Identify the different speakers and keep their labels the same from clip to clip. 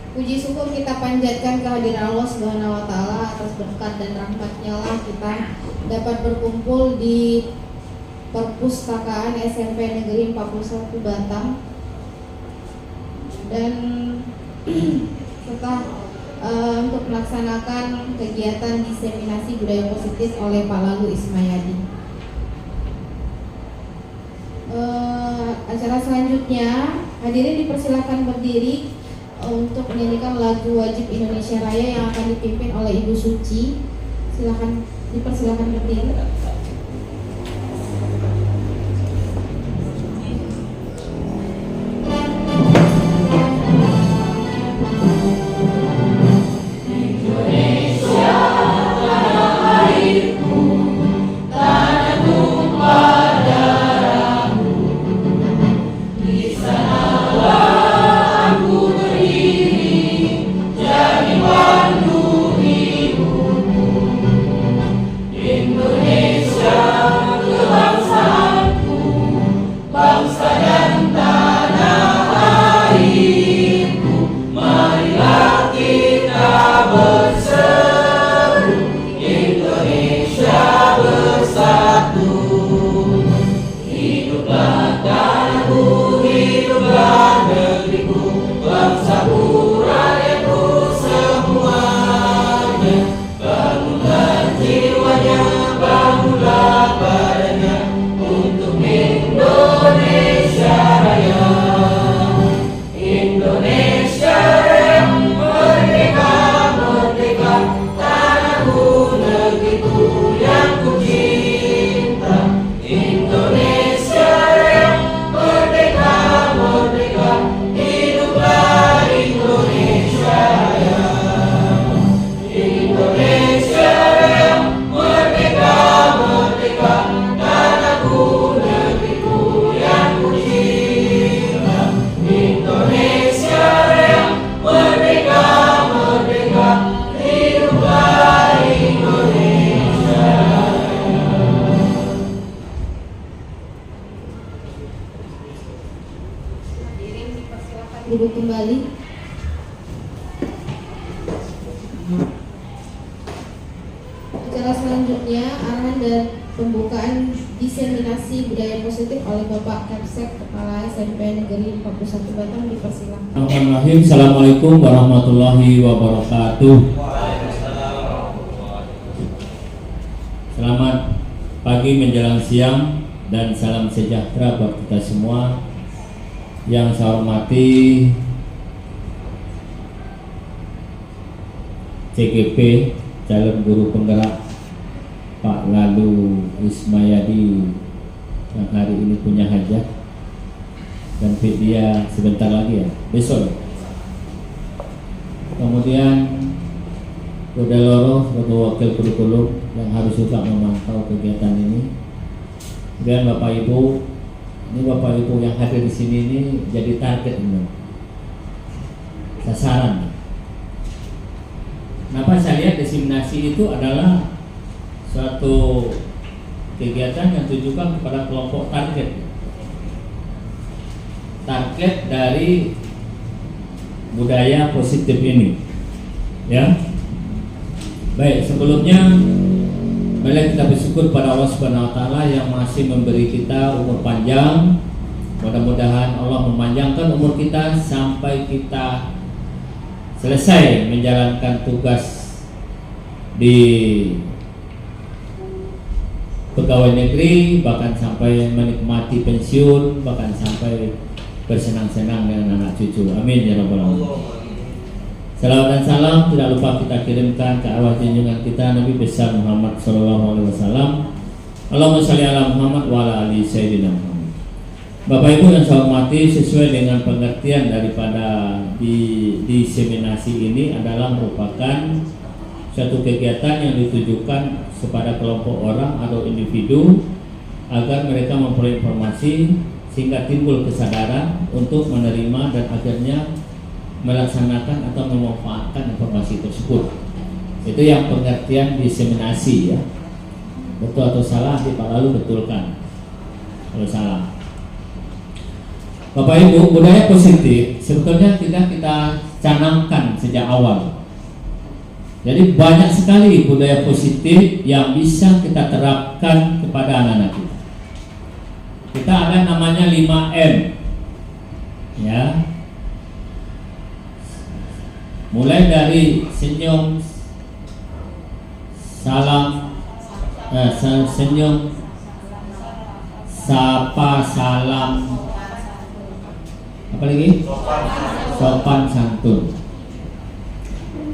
Speaker 1: Puji syukur kita panjatkan kehadiran Allah Subhanahu wa taala atas berkat dan rahmat-Nya lah kita dapat berkumpul di Perpustakaan SMP Negeri 41 Batam. Dan serta untuk melaksanakan kegiatan diseminasi budaya positif oleh Pak Lalu Ismayadi. Acara selanjutnya, hadirin dipersilakan berdiri untuk menyanyikan lagu wajib Indonesia Raya yang akan dipimpin oleh Ibu Suci. Silakan, dipersilakan berdiri. Duduk kembali. Acara selanjutnya arahan dan pembukaan diseminasi budaya positif oleh Bapak Kapsek Kepala SMP Negeri 41 Batam, dipersilakan.
Speaker 2: Bismillahirrahmanirrahim. Assalamualaikum warahmatullahi wabarakatuh. Selamat pagi menjelang siang dan salam sejahtera buat kita semua. Yang saya hormati CGP calon guru penggerak Pak Lalu Ismayadi yang hari ini punya hajat dan dia sebentar lagi ya, besok. Kemudian Udah Loro sebagai wakil kurikulum yang harus juga memantau kegiatan ini. Kemudian Bapak Ibu, ini Bapak Ibu yang hadir di sini ini jadi target ini, sasaran. Kenapa saya lihat diseminasi itu adalah suatu kegiatan yang ditujukan kepada kelompok target. Target dari budaya positif ini, ya. Baik, sebelumnya mari kita bersyukur pada Allah Subhanahu wa taala yang masih memberi kita umur panjang. Mudah-mudahan Allah memanjangkan umur kita sampai kita selesai menjalankan tugas di pegawai negeri, bahkan sampai menikmati pensiun, bahkan sampai bersenang-senang dengan anak cucu. Amin ya rabbal alamin. Salawat dan salam tidak lupa kita kirimkan ke arwah junjungan kita Nabi besar Muhammad sallallahu alaihi wasallam. Allahumma shalli ala Muhammad wa ala ali sayyidina Muhammad. Bapak Ibu yang saya hormati, sesuai dengan pengertian daripada diseminasi ini adalah merupakan suatu kegiatan yang ditujukan kepada kelompok orang atau individu agar mereka memperoleh informasi sehingga timbul kesadaran untuk menerima dan akhirnya melaksanakan atau memanfaatkan informasi tersebut. Itu yang pengertian diseminasi, ya. Betul atau salah di Pak Lalu betulkan kalau salah. Bapak Ibu, budaya positif sebetulnya kita canangkan sejak awal. Jadi banyak sekali budaya positif yang bisa kita terapkan kepada anak-anak kita. Kita ada namanya 5M, ya. Mulai dari senyum, salam, senyum, sapa, salam, apa lagi? Sopan santun.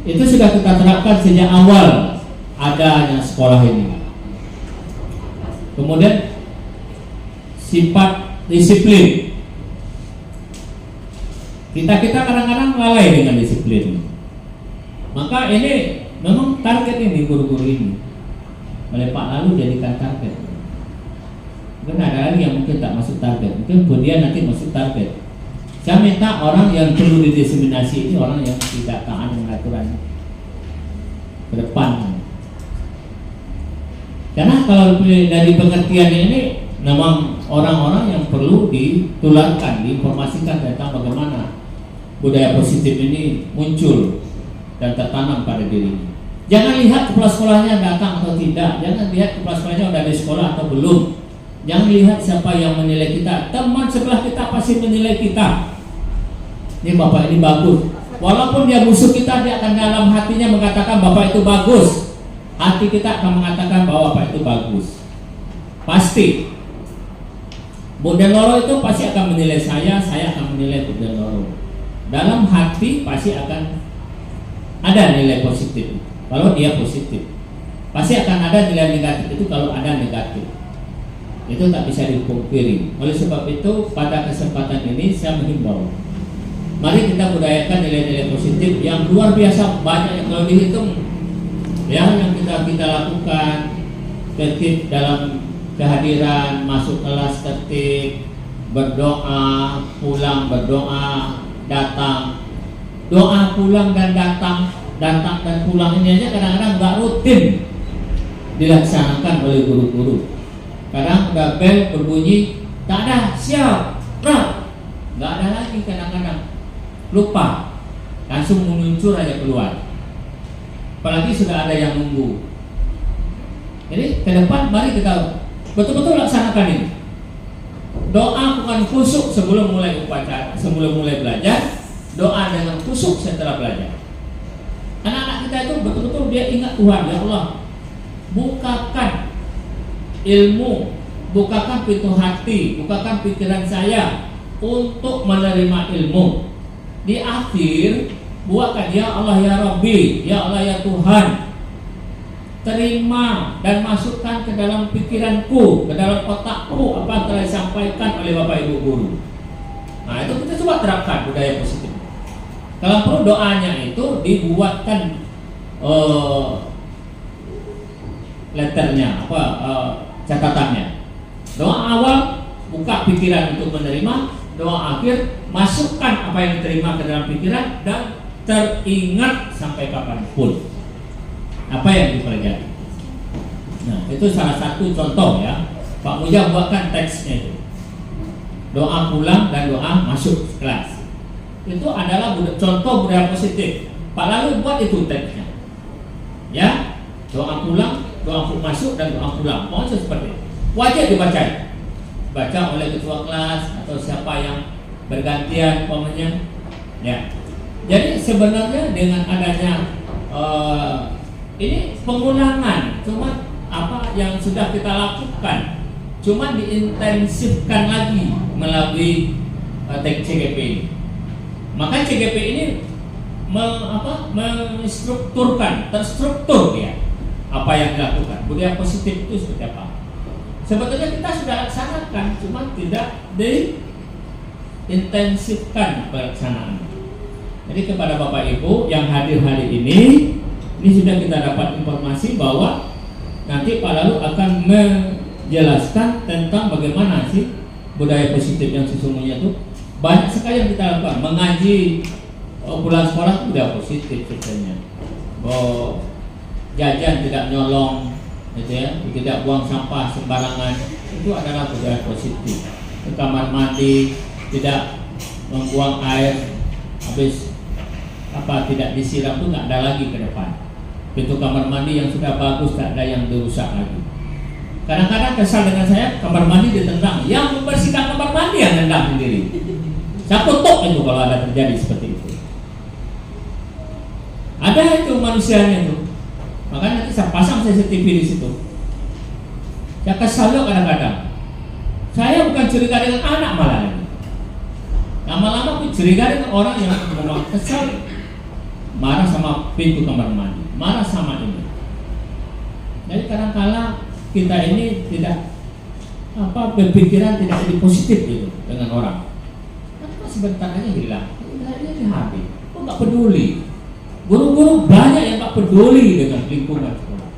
Speaker 2: Itu sudah kita terapkan sejak awal adanya sekolah ini. Kemudian sifat disiplin. Kita kadang-kadang lalai dengan disiplin. Maka ini memang target ini guru-guru ini oleh Pak Lalu jadikan target. Mungkin ada lagi yang mungkin tak masuk target, mungkin kemudian nanti masuk target. Saya minta orang yang perlu didiseminasi ini orang yang tidak taat dengan aturan ke depan. Karena kalau dari pengertian ini memang orang-orang yang perlu ditularkan, diinformasikan tentang bagaimana budaya positif ini muncul dan tertanam pada dirinya. Jangan lihat kepala sekolahnya datang atau tidak, jangan lihat kepala sekolahnya sudah di sekolah atau belum. Jangan lihat siapa yang menilai kita. Teman sebelah kita pasti menilai kita. Ini bapak ini bagus. Walaupun dia musuh kita, dia akan dalam hatinya mengatakan bapak itu bagus. Hati kita akan mengatakan bahwa bapak itu bagus. Pasti. Bu Deloro itu pasti akan menilai saya akan menilai Bu Deloro. Dalam hati pasti akan ada nilai positif. Kalau dia positif, pasti akan ada nilai negatif itu kalau ada negatif. Itu tak bisa dipungkiri. Oleh sebab itu pada kesempatan ini saya menghimbau, mari kita budayakan nilai-nilai positif yang luar biasa banyak yang kalau dihitung ya, yang kita lakukan. Tertib dalam kehadiran, masuk kelas tertib, berdoa, pulang berdoa, datang, doa pulang dan datang dan pulang ini aja kadang-kadang nggak rutin dilaksanakan oleh guru-guru. Kadang udah bel berbunyi, tak ada, siap, nah, nggak ada lagi, kadang-kadang lupa, langsung meluncur aja keluar. Apalagi sudah ada yang nunggu. Jadi ke depan mari kita betul-betul laksanakan ini. Doa bukan khusyuk sebelum mulai upacara, sebelum mulai belajar. Doa dengan khusyuk setelah belajar. Anak-anak kita itu betul-betul dia ingat Tuhan, ya Allah, bukakan ilmu, bukakan pintu hati, bukakan pikiran saya untuk menerima ilmu. Di akhir buatkan ya Allah ya Rabbi, ya Allah ya Tuhan, terima dan masukkan ke dalam pikiranku, ke dalam otakku apa yang telah disampaikan oleh Bapak Ibu guru. Nah itu kita coba terapkan budaya positif. Kalau perlu doanya itu dibuatkan letternya apa catatannya. Doa awal buka pikiran untuk menerima, doa akhir masukkan apa yang diterima ke dalam pikiran dan teringat sampai kapanpun apa yang dipelajari. Nah itu salah satu contoh ya. Pak Muja buatkan teksnya itu. Doa pulang dan doa masuk kelas. Itu adalah contoh budaya positif. Pak Lalu buat itu teksnya. Ya, doa pulang, doa masuk dan doa pulang. Pokoknya seperti itu. Wajib dibaca. Baca oleh ketua kelas atau siapa yang bergantian umpamanya. Ya. Jadi sebenarnya dengan adanya ini pengulangan, cuma apa yang sudah kita lakukan, cuma diintensifkan lagi melalui CGP ini. Maka CGP ini menstrukturkan, terstruktur ya apa yang dilakukan. Budaya positif itu seperti apa? Sebetulnya kita sudah laksanakan, cuma tidak diintensifkan pelaksanaan. Jadi kepada Bapak Ibu yang hadir hari ini sudah kita dapat informasi bahwa nanti Pak Lalu akan menjelaskan tentang bagaimana sih budaya positif yang sesungguhnya itu. Banyak sekali yang kita lakukan, mengaji pulang sekolah itu budaya positif sebenarnya. Jajan tidak nyolong, gitu ya, tidak buang sampah sembarangan, itu adalah budaya positif. Ke kamar mandi tidak membuang air, habis tidak disiram tuh nggak ada lagi ke depan. Pintu kamar mandi yang sudah bagus tak ada yang dirusak lagi. Kadang-kadang kesal dengan saya, kamar mandi ditendang, yang membersihkan kamar mandi yang nendang sendiri. Saya kutuk itu kalau ada terjadi seperti itu. Ada itu manusianya itu. Makanya nanti saya pasang CCTV di situ. Saya kesal juga kadang-kadang. Saya bukan curiga dengan anak malah ini. Lama-lama aku curiga dengan orang yang memang kesal, marah sama pintu kamar mandi, marah sama ini. Jadi kadang-kala kita ini tidak berpikiran tidak jadi positif gitu dengan orang. Karena sebentar aja hilang, ini habis. Kok nggak peduli? Guru-guru banyak yang nggak peduli dengan lingkungan sekolah.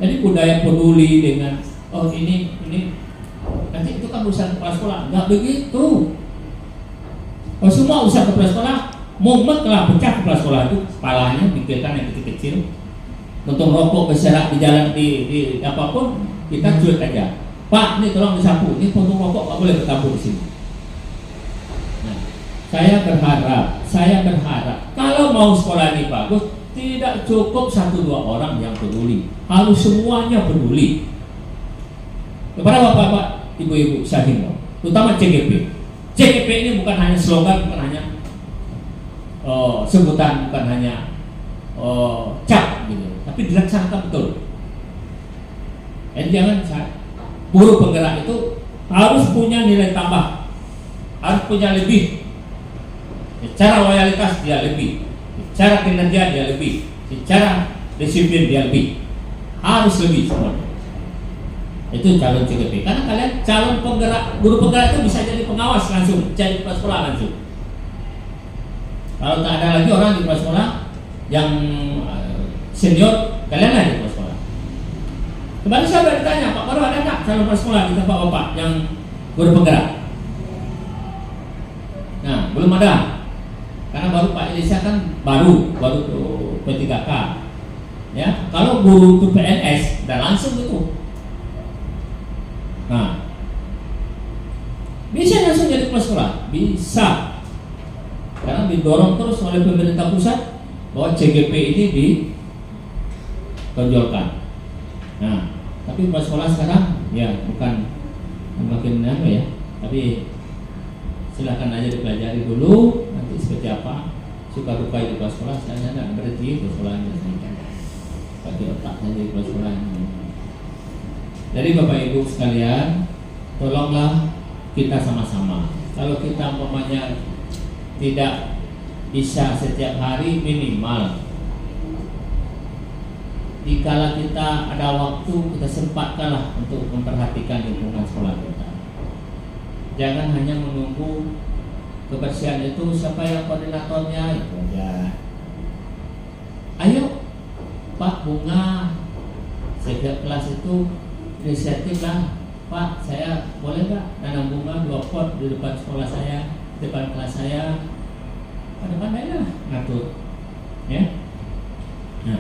Speaker 2: Jadi budaya peduli dengan ini nanti itu kan urusan kepala sekolah, nggak begitu. Semua urusan kepala sekolah, momen telah pecah kepala sekolah itu kepalanya pikirkan yang kecil-kecil. Nonton rokok berserak di jalan di apapun kita cuek aja. Pak, ini tolong disapu. Ini puntung rokok nggak boleh bertampur di sini. Nah, saya berharap kalau mau sekolah ini bagus, tidak cukup 1-2 orang yang peduli, harus semuanya peduli. Kepada bapak-bapak, ibu-ibu, saya himbau, terutama CGP. CGP ini bukan hanya slogan, bukan hanya sebutan, bukan hanya cap gitu, tapi dilaksanakan betul. Jangan guru penggerak itu harus punya nilai tambah, harus punya lebih. Secara loyalitas dia lebih, secara kinerja dia lebih, secara disiplin dia lebih, harus lebih semuanya. Itu calon CGP. Karena kalian calon penggerak, guru penggerak itu bisa jadi pengawas langsung, jadi kepala sekolah langsung. Kalau tak ada lagi orang di kepala sekolah yang senior, kalian lah di kepala sekolah. Kemarin saya baru ditanya, Pak baru ada nggak calon kepala sekolah di tempat Bapak yang guru penggerak? Nah, belum ada. Karena baru Pak Elisa kan baru P3K. Ya, kalau guru itu PNS, udah langsung itu. Nah, bisa langsung jadi kepala sekolah, bisa. Karena didorong terus oleh pemerintah pusat bahwa CGP ini ditonjolkan. Nah, tapi kepala sekolah sekarang ya bukan makin ya, tapi silakan aja dipelajari dulu nanti seperti apa suka duka di kepala sekolah. Saya tidak berhenti di sekolahnya, pakai otaknya di kepala sekolahnya. Jadi Bapak Ibu sekalian, tolonglah kita sama-sama. Kalau kita umpamanya tidak bisa setiap hari, minimal dikala kita ada waktu, kita sempatkanlah untuk memperhatikan lingkungan sekolah kita. Jangan hanya menunggu kebersihan itu siapa yang koordinatornya itu aja. Ayo Pak Bunga, setiap kelas itu inisiatif lah, Pak saya boleh nggak nanam bunga 2 pot di depan sekolah saya, depan kelas saya, pada pandailah ngatur, ya. Nah,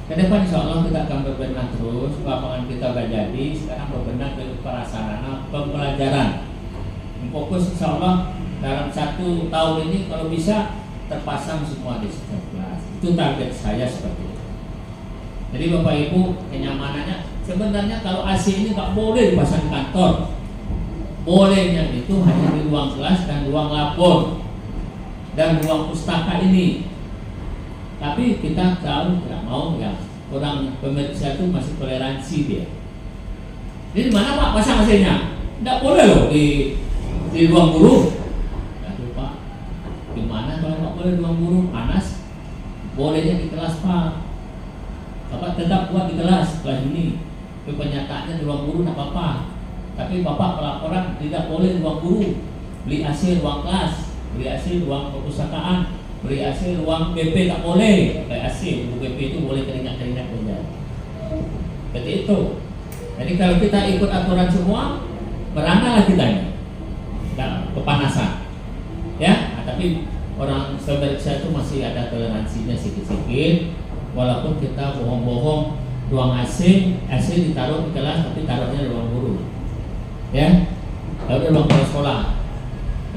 Speaker 2: ke depan insya Allah kita akan berbenah terus, lapangan kita udah jadi, sekarang berbenah ke prasarana pembelajaran. Fokus insya Allah dalam 1 tahun ini kalau bisa terpasang semua di setiap kelas. Itu target saya seperti itu. Jadi Bapak Ibu, kenyamanannya sebenarnya kalau AC ini nggak boleh dipasang di kantor. Bolehnya itu hanya di ruang kelas dan ruang lapor dan ruang pustaka ini. Tapi kita tahu tidak mau ya, orang pemerintah itu masih toleransi dia. Jadi mana Pak pasang AC-nya? Tidak boleh loh di ruang guru. Aduh Pak, gimana kalau nggak boleh di ruang guru panas? Bolehnya di kelas Pak. Bapak tetap buat di kelas ini. Tapi penyataannya di ruang guru tidak apa-apa. Tapi Bapak pelaporan tidak boleh di ruang guru. Beli AC ruang kelas, beli AC ruang perpustakaan, beli AC ruang BP tak boleh. Pakai AC, buku BP itu boleh keringat-keringat saja. Seperti itu. Jadi kalau kita ikut aturan semua, meranalah kita ini. Nah, kepanasan. Ya, tapi orang saudara saya itu masih ada toleransinya sedikit-sedikit. Walaupun kita bohong-bohong ruang AC ditaruh di kelas tapi taruhnya di ruang guru, ya. lalu dia pulang ke sekolah.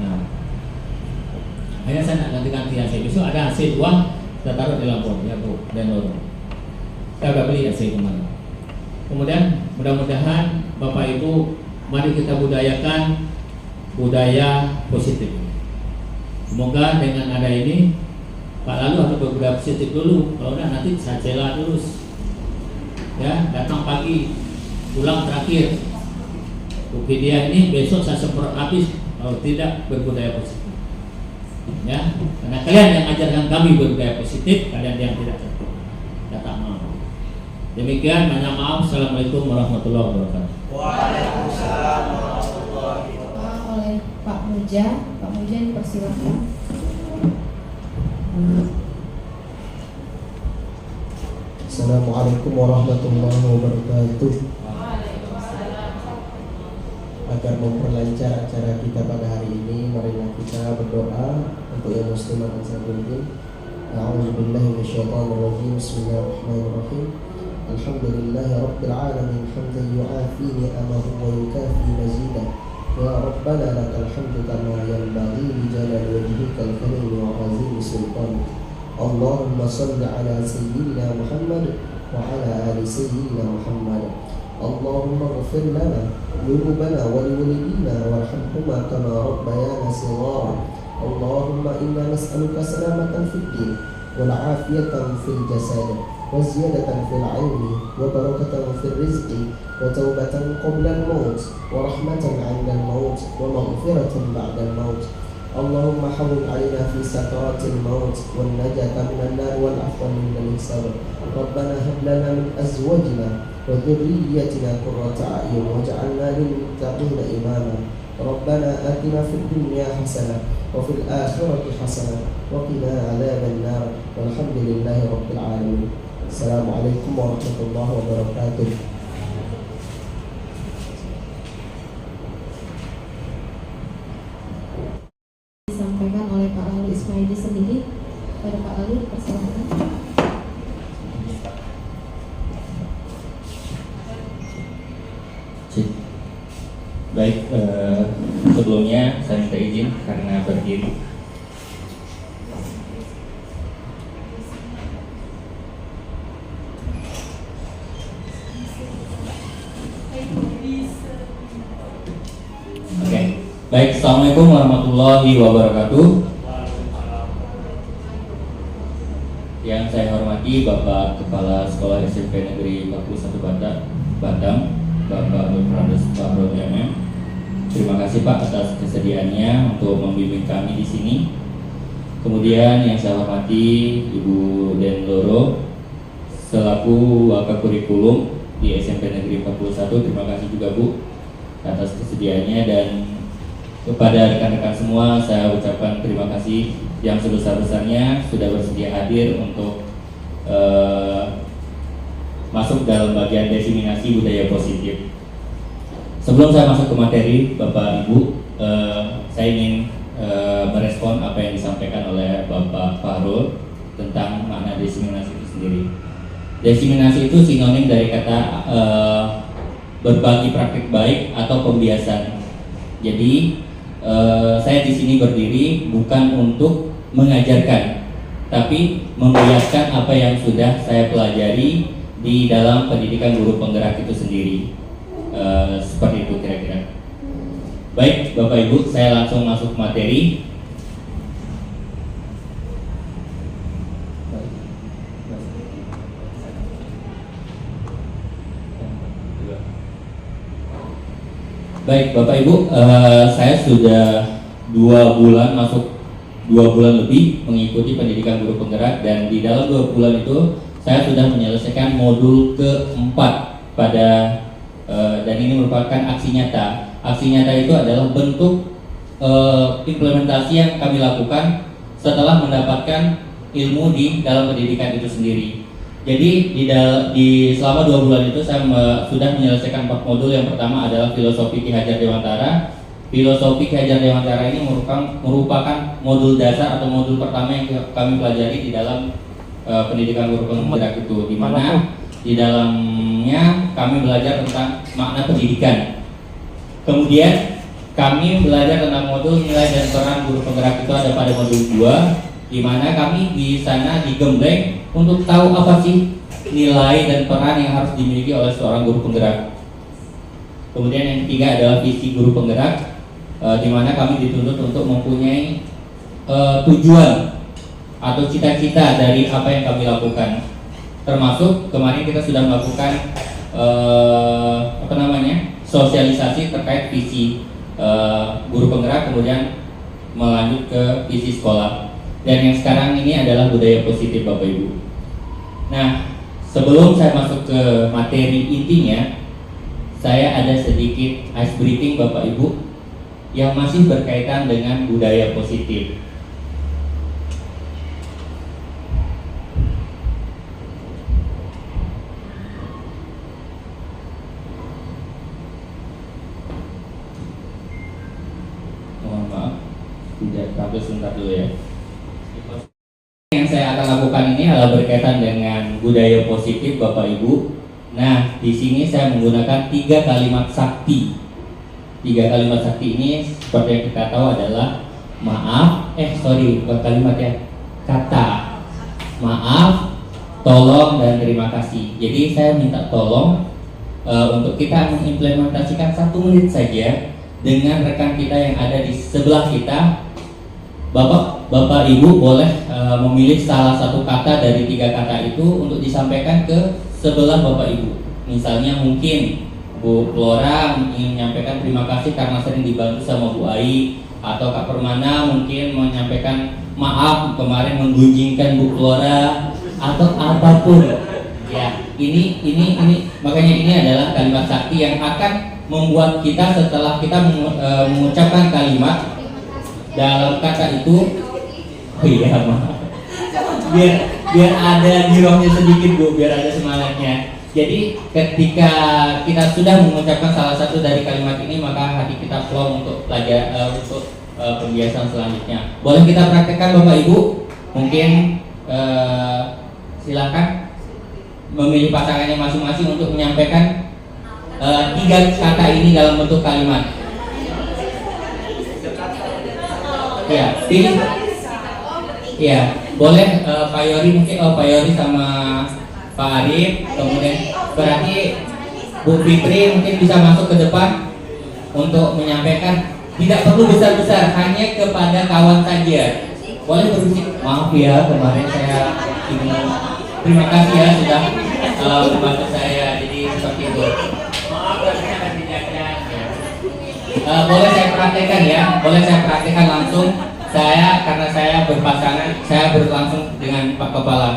Speaker 2: Nah, hanya saya nak ganti-ganti AC. Besok ada AC 2, kita taruh di Lampung, ya Bu dan Loro. Kita agak beli AC kemarin. Kemudian mudah-mudahan Bapak Ibu, mari kita budayakan budaya positif. Semoga dengan ada ini Pak Lalu harus berbudaya positif dulu. Kalau enggak nanti saya cela terus. Ya, datang pagi, pulang terakhir. Bukti dia ini besok saya semprot habis. Kalau tidak berbudaya positif. Ya, karena kalian yang ajarkan kami berbudaya positif, kalian yang tidak mau. Demikian, banyak maaf. Assalamualaikum warahmatullahi wabarakatuh.
Speaker 3: Waalaikumsalam warahmatullahi wabarakatuh.
Speaker 1: Oleh Pak Muja dipersilakan.
Speaker 3: Assalamualaikum warahmatullahi wabarakatuh. Agar memperlancar acara kita pada hari ini, marilah kita berdoa untuk yang muslim dan muslimin. A'udzubillahi minasyaitonir rajim. Bismillahirrahmanirrahim. Alhamdulillahi rabbil alamin hamdan yu'afi ni'amahu wa yukafi mazidah. Ya Rabbana lakal hamdu kama yanbaghi li jalali wajhikal karim wa 'azimi sultanik. Allahumma shalli ala sayyidina Muhammad wa ala ali sayyidina Muhammad. Allahumma ighfir lana dhunubana wa liwalidina warhamhuma kama rabbayana shighara. Allahumma inna nas'aluka salamatan fid din wal 'afiyatan fil jasad wa ziyadatan fil 'ilmi wa barakatan fil rizqi wa taubatan qabla al-maut wa rahmatan 'inda al-maut wa maghfiratan ba'da al-maut. Allahumma hawwin 'alaina fi sakaratil maut wan najata minan nar wal 'afwa min al-hisab. Rabbana hab lana min azwajina wa dhurriyyatina qurrata a'yun waj'alna lil muttaqina imama. Rabbana atina fid dunya hasanah wa fil akhirati hasanah wa qina 'adzaban nar. Walhamdulillahi rabbil alamin. Assalamualaikum warahmatullahi wabarakatuh.
Speaker 1: Disampaikan oleh Pak Lalu Ismaili sendiri. Pada Pak Lalu dipersilakan.
Speaker 4: Baik, sebelumnya saya minta izin karena berdiri. Oke, baik. Assalamualaikum warahmatullahi wabarakatuh. Yang saya hormati Bapak Kepala Sekolah SMP Negeri 41 Batam, Bapak Dr. Fahrul MM. Terima kasih Pak atas kesediaannya untuk membimbing kami di sini. Kemudian yang saya hormati Ibu Den Loro selaku Wakakurikulum di SMP Negeri 41. Terima kasih juga Bu atas kesediaannya, dan kepada rekan-rekan semua saya ucapkan terima kasih yang sebesar-besarnya sudah bersedia hadir untuk masuk dalam bagian diseminasi budaya positif. Sebelum saya masuk ke materi, Bapak Ibu, saya ingin merespon apa yang disampaikan oleh Bapak Fahrul tentang makna diseminasi itu sendiri. Diseminasi itu sinonim dari kata berbagi praktik baik atau pembiasan. Jadi saya di sini berdiri bukan untuk mengajarkan, tapi membiasakan apa yang sudah saya pelajari di dalam pendidikan guru penggerak itu sendiri. Seperti itu kira-kira. Baik Bapak Ibu, saya langsung masuk materi. Baik Bapak Ibu, saya sudah 2 bulan lebih mengikuti pendidikan guru penggerak, dan di dalam 2 bulan itu saya sudah menyelesaikan modul keempat pada dan ini merupakan aksi nyata. Aksi nyata itu adalah bentuk implementasi yang kami lakukan setelah mendapatkan ilmu di dalam pendidikan itu sendiri. Jadi di selama 2 bulan itu saya sudah menyelesaikan 4 modul. Yang pertama adalah filosofi Ki Hajar Dewantara. Filosofi Ki Hajar Dewantara ini merupakan modul dasar atau modul pertama yang kami pelajari di dalam pendidikan guru penggerak itu, di mana di dalamnya kami belajar tentang makna pendidikan. Kemudian kami belajar tentang modul nilai dan peran guru penggerak itu ada pada modul 2, di mana kami di sana digembleng untuk tahu apa sih nilai dan peran yang harus dimiliki oleh seorang guru penggerak. Kemudian yang ketiga adalah visi guru penggerak, di mana kami dituntut untuk mempunyai tujuan atau cita-cita dari apa yang kami lakukan. Termasuk kemarin kita sudah melakukan sosialisasi terkait visi guru penggerak, kemudian melanjut ke visi sekolah. Dan yang sekarang ini adalah budaya positif Bapak Ibu. Nah, sebelum saya masuk ke materi intinya, saya ada sedikit ice breaking Bapak Ibu yang masih berkaitan dengan budaya positif. Mohon maaf, tidak sampai sebentar dulu ya. Yang saya akan lakukan ini adalah berkaitan dengan budaya positif Bapak Ibu. Nah, di sini saya menggunakan 3 kalimat sakti. 3 kalimat sakti ini seperti yang kita tahu adalah bukan kalimat ya, kata maaf, tolong, dan terima kasih. Jadi saya minta tolong untuk kita mengimplementasikan 1 menit saja dengan rekan kita yang ada di sebelah kita. Bapak Ibu boleh memilih salah satu kata dari 3 kata itu untuk disampaikan ke sebelah Bapak Ibu. Misalnya mungkin Bu Flora ingin menyampaikan terima kasih karena sering dibantu sama Bu Ai, atau Kak Permana mungkin menyampaikan maaf kemarin menggunjingkan Bu Flora, atau apapun. Ya, ini makanya ini adalah kalimat sakti yang akan membuat kita setelah kita mengucapkan kalimat dalam kata itu, biar ada girohnya sedikit Bu, biar ada semangatnya. Jadi ketika kita sudah mengucapkan salah satu dari kalimat ini, maka hati kita plong untuk pembiasaan selanjutnya. Boleh kita praktekkan Bapak Ibu? Mungkin silakan memilih pasangannya masing-masing untuk menyampaikan 3 kata ini dalam bentuk kalimat. Ya, pilih. Ya, boleh Pak Yori mungkin, Pak Yori sama Pak Arif, kemudian berarti Bu Fitri mungkin bisa masuk ke depan untuk menyampaikan. Tidak perlu besar-besar, hanya kepada kawan saja. Boleh berbisik, maaf ya kemarin saya ini, terima kasih ya sudah membantu saya, jadi seperti itu. Maaf saya tidak. Boleh saya praktekkan ya, boleh saya praktekkan langsung. Karena saya berpasangan, saya berlangsung dengan Pak Kepala.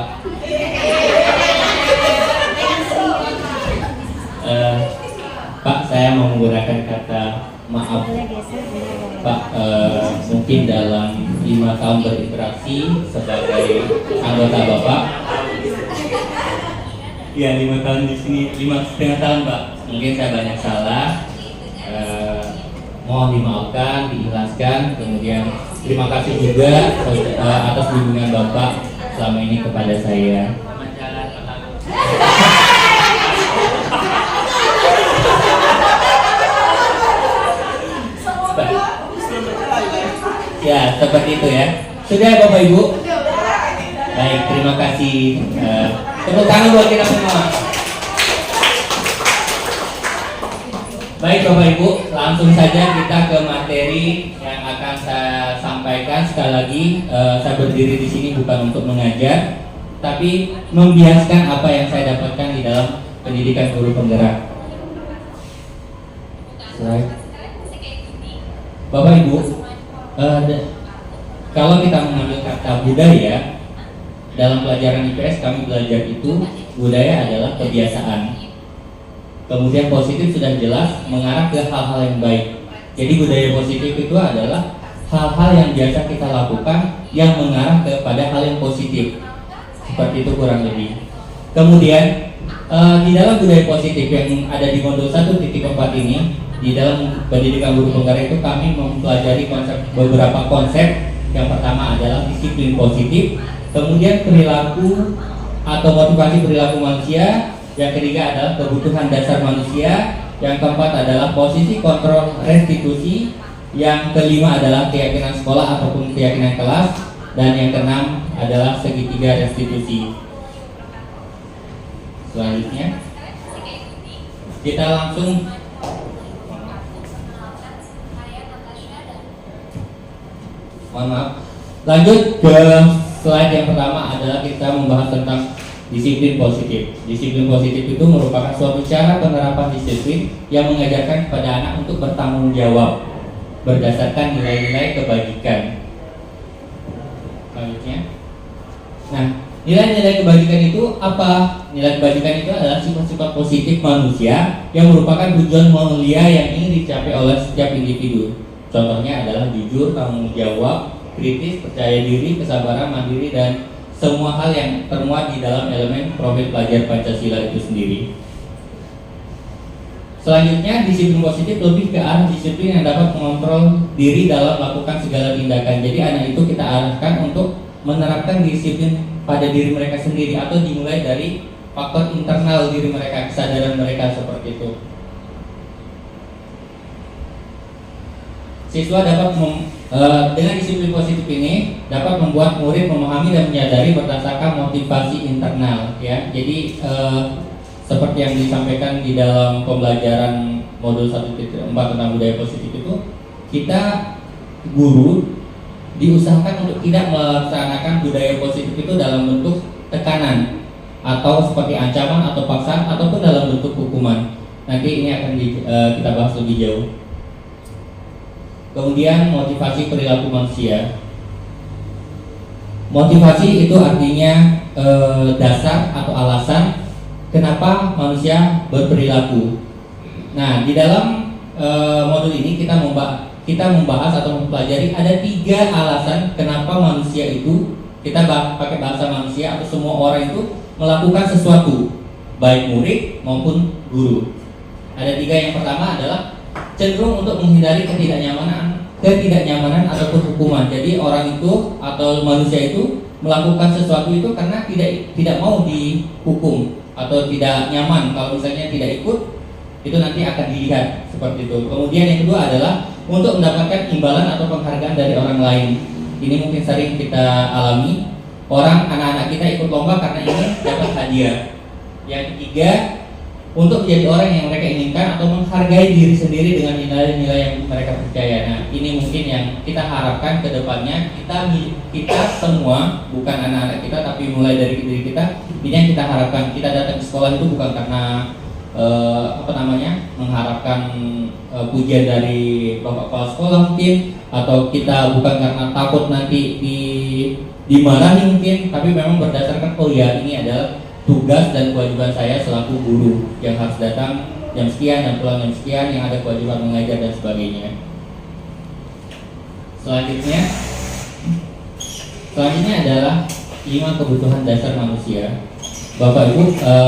Speaker 4: Pak, saya mau menggunakan kata maaf. Pak, mungkin dalam 5 tahun berinteraksi sebagai anggota Bapak. Ya, 5 tahun di sini, 5,5 tahun Pak. Mungkin saya banyak salah. Mohon dimaafkan, diikhlaskan. Kemudian terima kasih juga atas bimbingan Bapak selama ini kepada saya. Ya, seperti itu ya. Sudah ya Bapak Ibu? Baik, terima kasih. Tepuk tangan buat kita semua. Baik Bapak Ibu, langsung saja kita ke materi yang akan saya sampaikan. Sekali lagi, saya berdiri di sini bukan untuk mengajar, tapi membiaskan apa yang saya dapatkan di dalam pendidikan guru penggerak. Bapak Ibu, kalau kita mengambil kata budaya dalam pelajaran IPS, kami belajar itu budaya adalah kebiasaan. Kemudian positif sudah jelas mengarah ke hal-hal yang baik. Jadi budaya positif itu adalah hal-hal yang biasa kita lakukan yang mengarah kepada hal yang positif. Seperti itu kurang lebih. Kemudian di dalam budaya positif yang ada di modul 1.4 ini, di dalam pendidikan guru penggerak itu kami mempelajari beberapa konsep. Yang pertama adalah disiplin positif, kemudian perilaku atau motivasi perilaku manusia. Yang ketiga adalah kebutuhan dasar manusia. Yang keempat adalah posisi kontrol restitusi. Yang kelima adalah keyakinan sekolah ataupun keyakinan kelas. Dan yang keenam adalah segitiga restitusi. Selanjutnya kita langsung lanjut ke slide yang pertama adalah kita membahas tentang disiplin positif. Disiplin positif itu merupakan suatu cara penerapan disiplin yang mengajarkan kepada anak untuk bertanggung jawab berdasarkan nilai-nilai kebajikan. Selanjutnya, nah, nilai-nilai kebajikan itu apa? Nilai kebajikan itu adalah sifat-sifat positif manusia yang merupakan tujuan mulia yang ingin dicapai oleh setiap individu. Contohnya adalah jujur, tanggung jawab, kritis, percaya diri, kesabaran, mandiri, dan semua hal yang termuat di dalam elemen profil pelajar Pancasila itu sendiri. Selanjutnya, disiplin positif lebih ke arah disiplin yang dapat mengontrol diri dalam melakukan segala tindakan. Jadi anak itu kita arahkan untuk menerapkan disiplin pada diri mereka sendiri atau dimulai dari faktor internal diri mereka, kesadaran mereka seperti itu. Siswa dapat dengan disiplin positif ini dapat membuat murid memahami dan menyadari berdasarkan motivasi internal, ya. Jadi seperti yang disampaikan di dalam pembelajaran modul 1.4 tentang budaya positif itu, kita guru diusahakan untuk tidak melaksanakan budaya positif itu dalam bentuk tekanan atau seperti ancaman atau paksaan ataupun dalam bentuk hukuman. Nanti ini akan kita bahas lebih jauh. Kemudian motivasi perilaku manusia. Motivasi itu artinya dasar atau alasan kenapa manusia berperilaku. Nah, di dalam modul ini kita membahas atau mempelajari ada 3 alasan kenapa manusia itu, kita pakai bahasa manusia atau semua orang itu melakukan sesuatu, baik murid maupun guru. Ada 3. Yang pertama adalah cenderung untuk menghindari ketidaknyamanan ataupun hukuman. Jadi orang itu atau manusia itu melakukan sesuatu itu karena tidak mau dihukum atau tidak nyaman. Kalau misalnya tidak ikut, itu nanti akan dilihat seperti itu. Kemudian yang kedua adalah untuk mendapatkan imbalan atau penghargaan dari orang lain. Ini mungkin sering kita alami. Anak-anak kita ikut lomba karena ingin dapat hadiah. Yang ketiga, untuk menjadi orang yang mereka inginkan atau menghargai diri sendiri dengan nilai-nilai yang mereka percaya. Nah, ini mungkin yang kita harapkan ke depannya, kita semua, bukan anak-anak kita tapi mulai dari diri kita, ini yang kita harapkan. Kita datang ke sekolah itu bukan karena mengharapkan pujian dari bapak kepala sekolah mungkin, atau kita bukan karena takut nanti dimarahi mungkin, tapi memang berdasarkan ini adalah tugas dan kewajiban saya selaku guru yang harus datang jam sekian dan pulang jam sekian, yang ada kewajiban mengajar dan sebagainya. Selanjutnya adalah 5 kebutuhan dasar manusia. Bapak Ibu,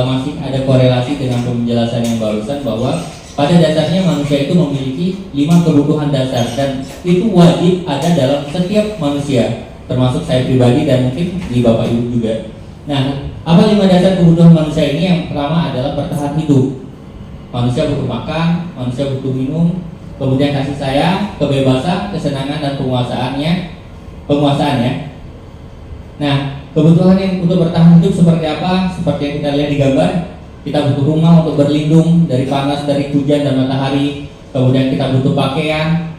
Speaker 4: masih ada korelasi dengan penjelasan yang barusan bahwa pada dasarnya manusia itu memiliki 5 kebutuhan dasar dan itu wajib ada dalam setiap manusia, termasuk saya pribadi dan mungkin di Bapak Ibu juga. Nah, apa 5 dasar kebutuhan manusia ini? Yang pertama adalah bertahan hidup. Manusia butuh makan, manusia butuh minum, kemudian kasih sayang, kebebasan, kesenangan, dan penguasaannya. Nah, kebutuhan yang untuk bertahan hidup seperti apa? Seperti yang kita lihat di gambar, kita butuh rumah untuk berlindung dari panas, dari hujan dan matahari. Kemudian kita butuh pakaian,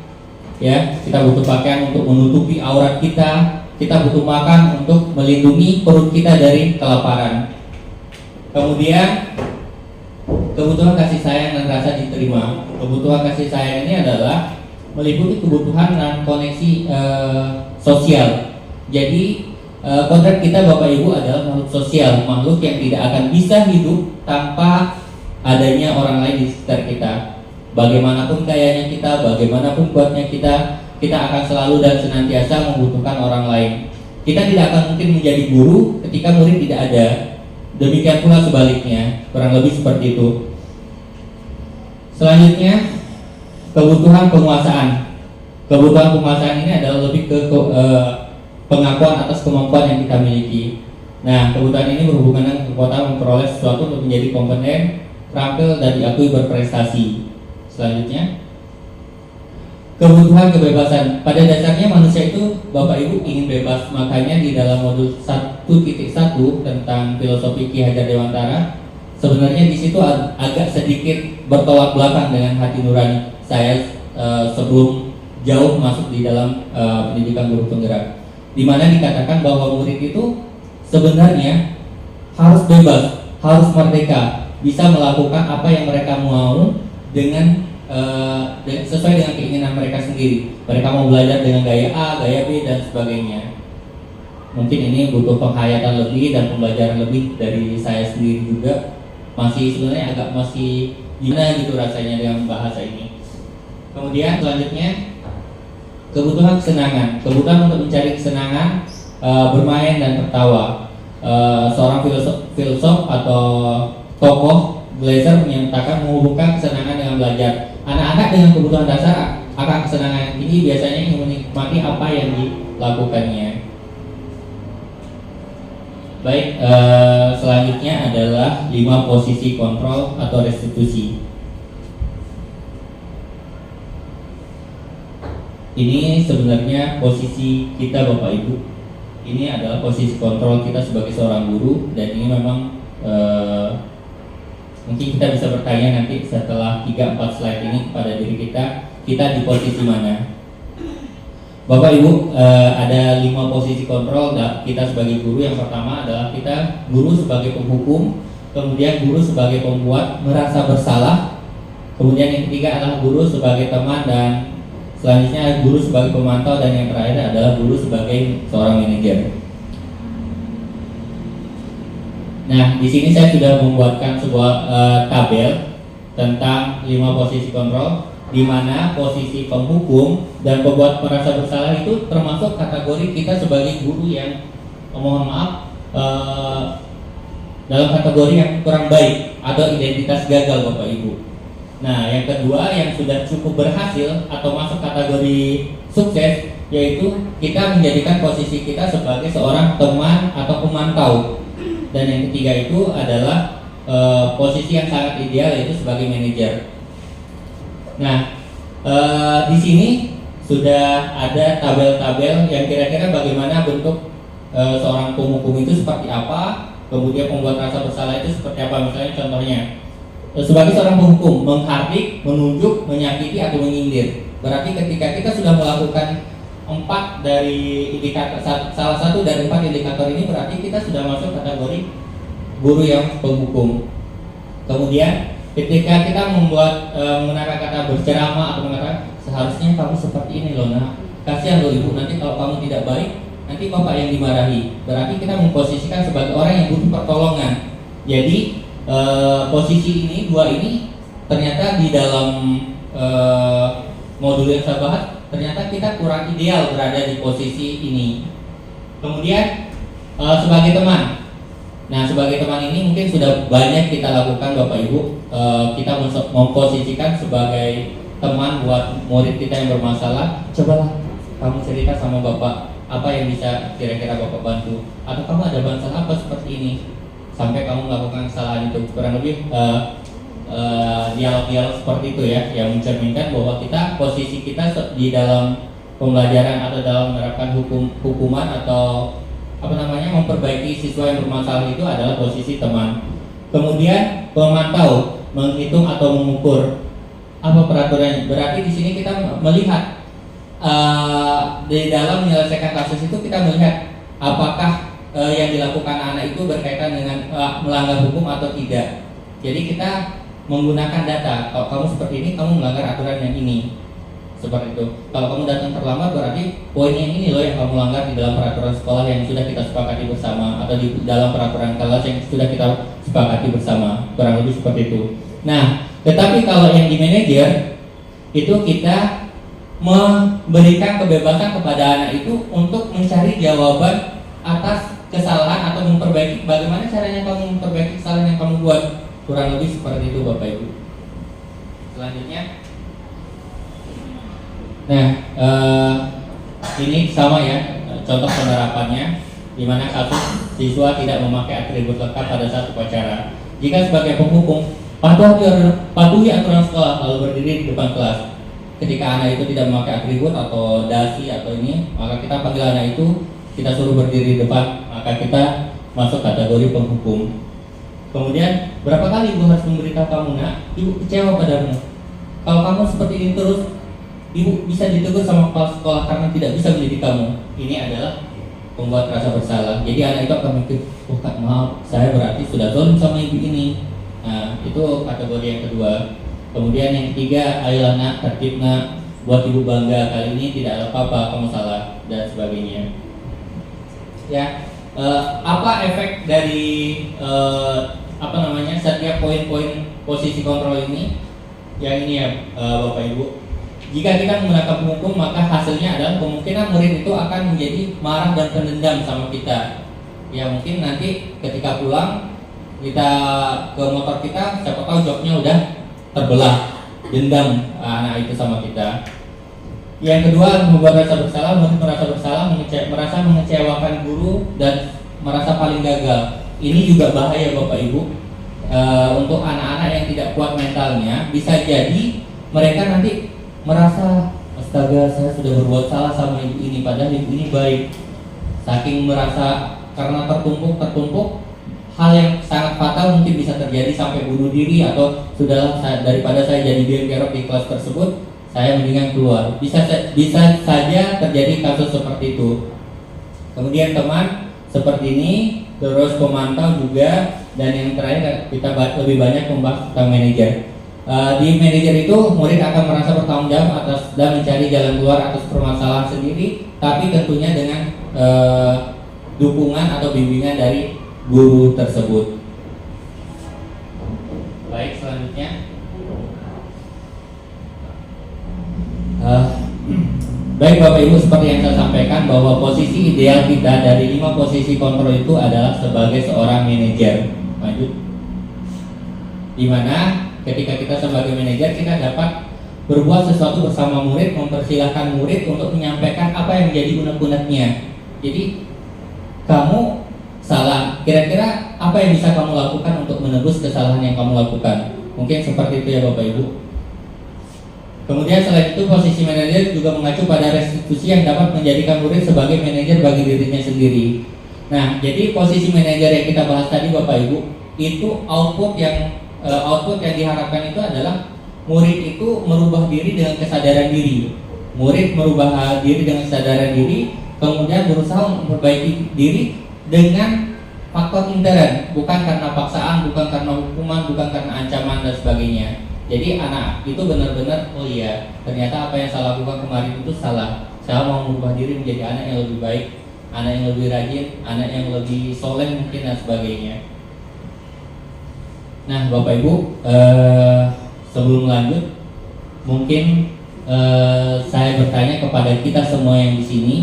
Speaker 4: ya, kita butuh pakaian untuk menutupi aurat kita. Kita butuh makan untuk melindungi perut kita dari kelaparan. Kemudian kebutuhan kasih sayang dan rasa diterima. Kebutuhan kasih sayang ini adalah meliputi kebutuhan dan koneksi sosial. Jadi kodrat kita Bapak Ibu adalah makhluk sosial, makhluk yang tidak akan bisa hidup tanpa adanya orang lain di sekitar kita. Bagaimanapun kayanya kita, bagaimanapun kuatnya kita akan selalu dan senantiasa membutuhkan orang lain. Kita tidak akan mungkin menjadi guru ketika murid tidak ada. Demikian pula sebaliknya, kurang lebih seperti itu. Selanjutnya, kebutuhan penguasaan. Kebutuhan penguasaan ini adalah lebih ke pengakuan atas kemampuan yang kita miliki. Nah, kebutuhan ini berhubungan dengan kekuatan memperoleh sesuatu untuk menjadi kompeten, terampil, dan diakui berprestasi. Selanjutnya, kebutuhan kebebasan. Pada dasarnya manusia itu Bapak Ibu ingin bebas, makanya di dalam modul 1.1 tentang filosofi Ki Hajar Dewantara, sebenarnya di situ agak sedikit bertolak belakang dengan hati nurani saya sebelum jauh masuk di dalam pendidikan guru penggerak, di mana dikatakan bahwa murid itu sebenarnya harus bebas, harus merdeka, bisa melakukan apa yang mereka mau dengan sesuai dengan keinginan mereka sendiri. Mereka mau belajar dengan gaya A, gaya B, dan sebagainya. Mungkin ini butuh penghayatan lebih dan pembelajaran lebih dari saya sendiri juga. Masih sebenarnya masih gimana gitu rasanya dengan bahasa ini. Kemudian selanjutnya kebutuhan kesenangan, kebutuhan untuk mencari kesenangan, bermain dan tertawa. Seorang filsuf atau tokoh Glaser menyatakan menghubungkan kesenangan dengan belajar. Anak-anak dengan kebutuhan dasar akan kesenangan ini biasanya ingin menikmati apa yang dilakukannya. Baik, selanjutnya adalah 5 posisi kontrol atau restitusi. Ini sebenarnya posisi kita Bapak Ibu. Ini adalah posisi kontrol kita sebagai seorang guru, dan ini memang mungkin kita bisa bertanya nanti setelah 3-4 slide ini kepada diri kita di posisi mana. Bapak Ibu, ada 5 posisi kontrol kita sebagai guru. Yang pertama adalah kita guru sebagai penghukum, kemudian guru sebagai pembuat merasa bersalah, kemudian yang ketiga adalah guru sebagai teman, dan selanjutnya guru sebagai pemantau, dan yang terakhir adalah guru sebagai seorang manajer. Nah, di sini saya sudah membuatkan sebuah tabel tentang 5 posisi kontrol, di mana posisi penghukum dan pembuat merasa bersalah itu termasuk kategori kita sebagai guru yang mohon maaf dalam kategori yang kurang baik atau identitas gagal Bapak Ibu. Nah, yang kedua yang sudah cukup berhasil atau masuk kategori sukses, yaitu kita menjadikan posisi kita sebagai seorang teman atau pemantau. Dan yang ketiga itu adalah posisi yang sangat ideal, yaitu sebagai manajer. Nah, di sini sudah ada tabel-tabel yang kira-kira bagaimana bentuk seorang penghukum itu seperti apa, kemudian pembuat rasa bersalah itu seperti apa. Misalnya contohnya, sebagai seorang penghukum, menghardik, menunjuk, menyakiti atau menyindir. Berarti ketika kita sudah melakukan 4 dari indikator, salah satu dari 4 indikator ini, berarti kita sudah masuk kategori guru yang penghukum. Kemudian ketika kita membuat menggunakan kata berceramah atau mengatakan seharusnya kamu seperti ini loh nak, kasihan loh ibu, nanti kalau kamu tidak baik nanti bapak yang dimarahi. Berarti kita memposisikan sebagai orang yang butuh pertolongan. Jadi posisi ini, 2 ini ternyata di dalam modul yang saya bahas, ternyata kita kurang ideal berada di posisi ini. Kemudian sebagai teman. Nah, sebagai teman ini mungkin sudah banyak kita lakukan Bapak Ibu. Kita memposisikan sebagai teman buat murid kita yang bermasalah. Cobalah kamu cerita sama Bapak, apa yang bisa kira-kira Bapak bantu, atau kamu ada masalah apa seperti ini sampai kamu melakukan kesalahan itu. Kurang lebih dialog-dialog seperti itu ya, yang mencerminkan bahwa kita, posisi kita di dalam pembelajaran atau dalam menerapkan hukuman atau memperbaiki siswa yang bermasalah itu adalah posisi teman. Kemudian pemantau, menghitung atau mengukur apa peraturannya. Berarti di sini kita melihat di dalam menyelesaikan kasus itu kita melihat apakah yang dilakukan anak itu berkaitan dengan melanggar hukum atau tidak. Jadi kita menggunakan data. Kalau kamu seperti ini, kamu melanggar aturan yang ini. Seperti itu. Kalau kamu datang terlambat, berarti poin yang ini loh yang kamu langgar di dalam peraturan sekolah yang sudah kita sepakati bersama, atau di dalam peraturan kelas yang sudah kita sepakati bersama. Kurang lebih seperti itu. Nah, tetapi kalau yang di manajer itu kita memberikan kebebasan kepada anak itu untuk mencari jawaban atas kesalahan atau memperbaiki. Bagaimana caranya kamu memperbaiki kesalahan yang kamu buat. Kurang lebih seperti itu Bapak Ibu. Selanjutnya, nah ini sama ya contoh penerapannya, di mana kasus siswa tidak memakai atribut lengkap pada saat upacara. Jika sebagai penghukum patuhi aturan sekolah lalu berdiri di depan kelas. ketika anak itu tidak memakai atribut atau dasi atau ini, maka kita panggil anak itu, kita suruh berdiri di depan, maka kita masuk kategori penghukum. Kemudian berapa kali ibu harus memberitahu kamu, nak, ibu kecewa padamu. Kalau kamu seperti ini terus, ibu bisa ditegur sama kepala sekolah karena tidak bisa mendidik kamu. Ini adalah membuat rasa bersalah. Jadi anak itu akan mikir, oh kak maaf, saya berarti sudah zalim sama ibu ini. Nah, itu kategori yang kedua. Kemudian yang ketiga, ayolah nak, tertib nak, buat ibu bangga, kali ini tidak ada apa-apa, kamu salah, dan sebagainya. Ya, apa efek dari setiap poin-poin posisi kontrol ini? Yang ini ya, Bapak Ibu. Jika kita menggunakan penghukum, maka hasilnya adalah kemungkinan murid itu akan menjadi marah dan pendendam sama kita. Ya mungkin nanti ketika pulang kita ke motor kita, siapa tahu joknya udah terbelah, dendam anak itu sama kita. Yang kedua, membuat rasa bersalah, merasa bersalah, merasa mengecewakan guru dan merasa paling gagal. Ini juga bahaya Bapak Ibu. Untuk anak-anak yang tidak kuat mentalnya, bisa jadi mereka nanti merasa, astaga saya sudah berbuat salah sama ibu ini, padahal ibu ini baik. Saking merasa karena tertumpuk, hal yang sangat fatal mungkin bisa terjadi sampai bunuh diri, atau sudahlah daripada saya jadi biang-kerok di kelas tersebut, saya mendingan keluar. Bisa saja terjadi kasus seperti itu. Kemudian teman seperti ini, terus pemantau juga, dan yang terakhir kita lebih banyak membahas tentang manajer. Di manajer itu murid akan merasa bertanggung jawab atas dan mencari jalan keluar atas permasalahan sendiri, tapi tentunya dengan dukungan atau bimbingan dari guru tersebut. Baik, selanjutnya. Baik Bapak Ibu, seperti yang saya sampaikan bahwa posisi ideal kita dari 5 posisi kontrol itu adalah sebagai seorang manajer. Lanjut. Dimana ketika kita sebagai manajer, kita dapat berbuat sesuatu bersama murid, mempersilahkan murid untuk menyampaikan apa yang menjadi unek-uneknya. Jadi kamu salah, kira-kira apa yang bisa kamu lakukan untuk menebus kesalahan yang kamu lakukan? Mungkin seperti itu ya Bapak Ibu. Kemudian selain itu, posisi manajer juga mengacu pada restitusi yang dapat menjadikan murid sebagai manajer bagi dirinya sendiri. Nah, jadi posisi manajer yang kita bahas tadi Bapak Ibu, itu output yang diharapkan itu adalah murid itu merubah diri dengan kesadaran diri. Murid merubah diri dengan kesadaran diri, kemudian berusaha memperbaiki diri dengan faktor intern, bukan karena paksaan, bukan karena hukuman, bukan karena ancaman dan sebagainya. Jadi anak itu benar-benar, oh iya, ternyata apa yang saya lakukan kemarin itu salah. Saya mau merubah diri menjadi anak yang lebih baik, anak yang lebih rajin, anak yang lebih soleh mungkin dan sebagainya. Nah Bapak Ibu, sebelum lanjut, mungkin saya bertanya kepada kita semua yang di sini.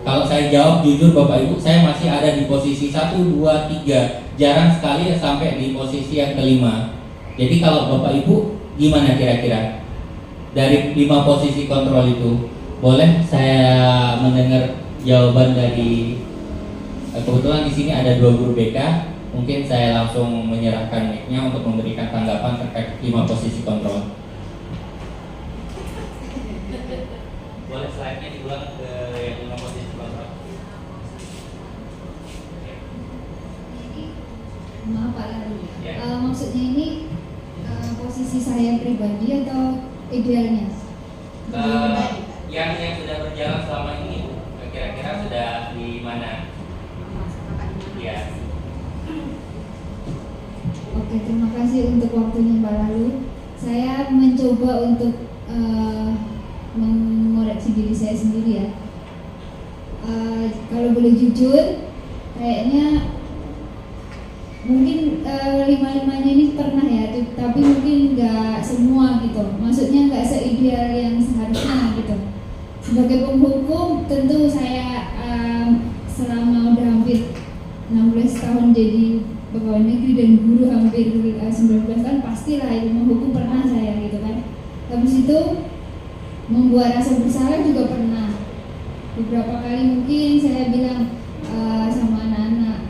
Speaker 4: Kalau saya jawab jujur Bapak Ibu, saya masih ada di posisi 1, 2, 3, jarang sekali sampai di posisi yang kelima. Jadi kalau Bapak Ibu gimana kira-kira dari 5 posisi kontrol itu? Boleh saya mendengar jawaban dari, kebetulan di sini ada 2 guru BK. Mungkin saya langsung menyerahkan mic-nya untuk memberikan tanggapan terkait 5 posisi kontrol. Boleh slide-nya diulang ke yang 5 posisi kontrol.
Speaker 1: Maaf Pak Lalu.
Speaker 4: Ya.
Speaker 1: Maksudnya ini posisi saya pribadi atau idealnya?
Speaker 4: Yang sudah berjalan selama ini, kira-kira sudah di mana? Ya.
Speaker 1: Oke, terima kasih untuk waktunya Pak Lalu. Saya mencoba untuk mengoreksi diri saya sendiri ya. Kalau boleh jujur, kayaknya mungkin 5-5-nya ini pernah ya, tapi mungkin nggak semua gitu. Maksudnya nggak seideal yang seharusnya gitu. Sebagai penghukum, tentu saya selama udah hampir 16 tahun jadi pegawai negeri dan guru hampir 19 tahun, pastilah ilmu hukum pernah saya gitu kan. Habis itu membuat rasa bersalah juga pernah. Beberapa kali mungkin saya bilang sama anak-anak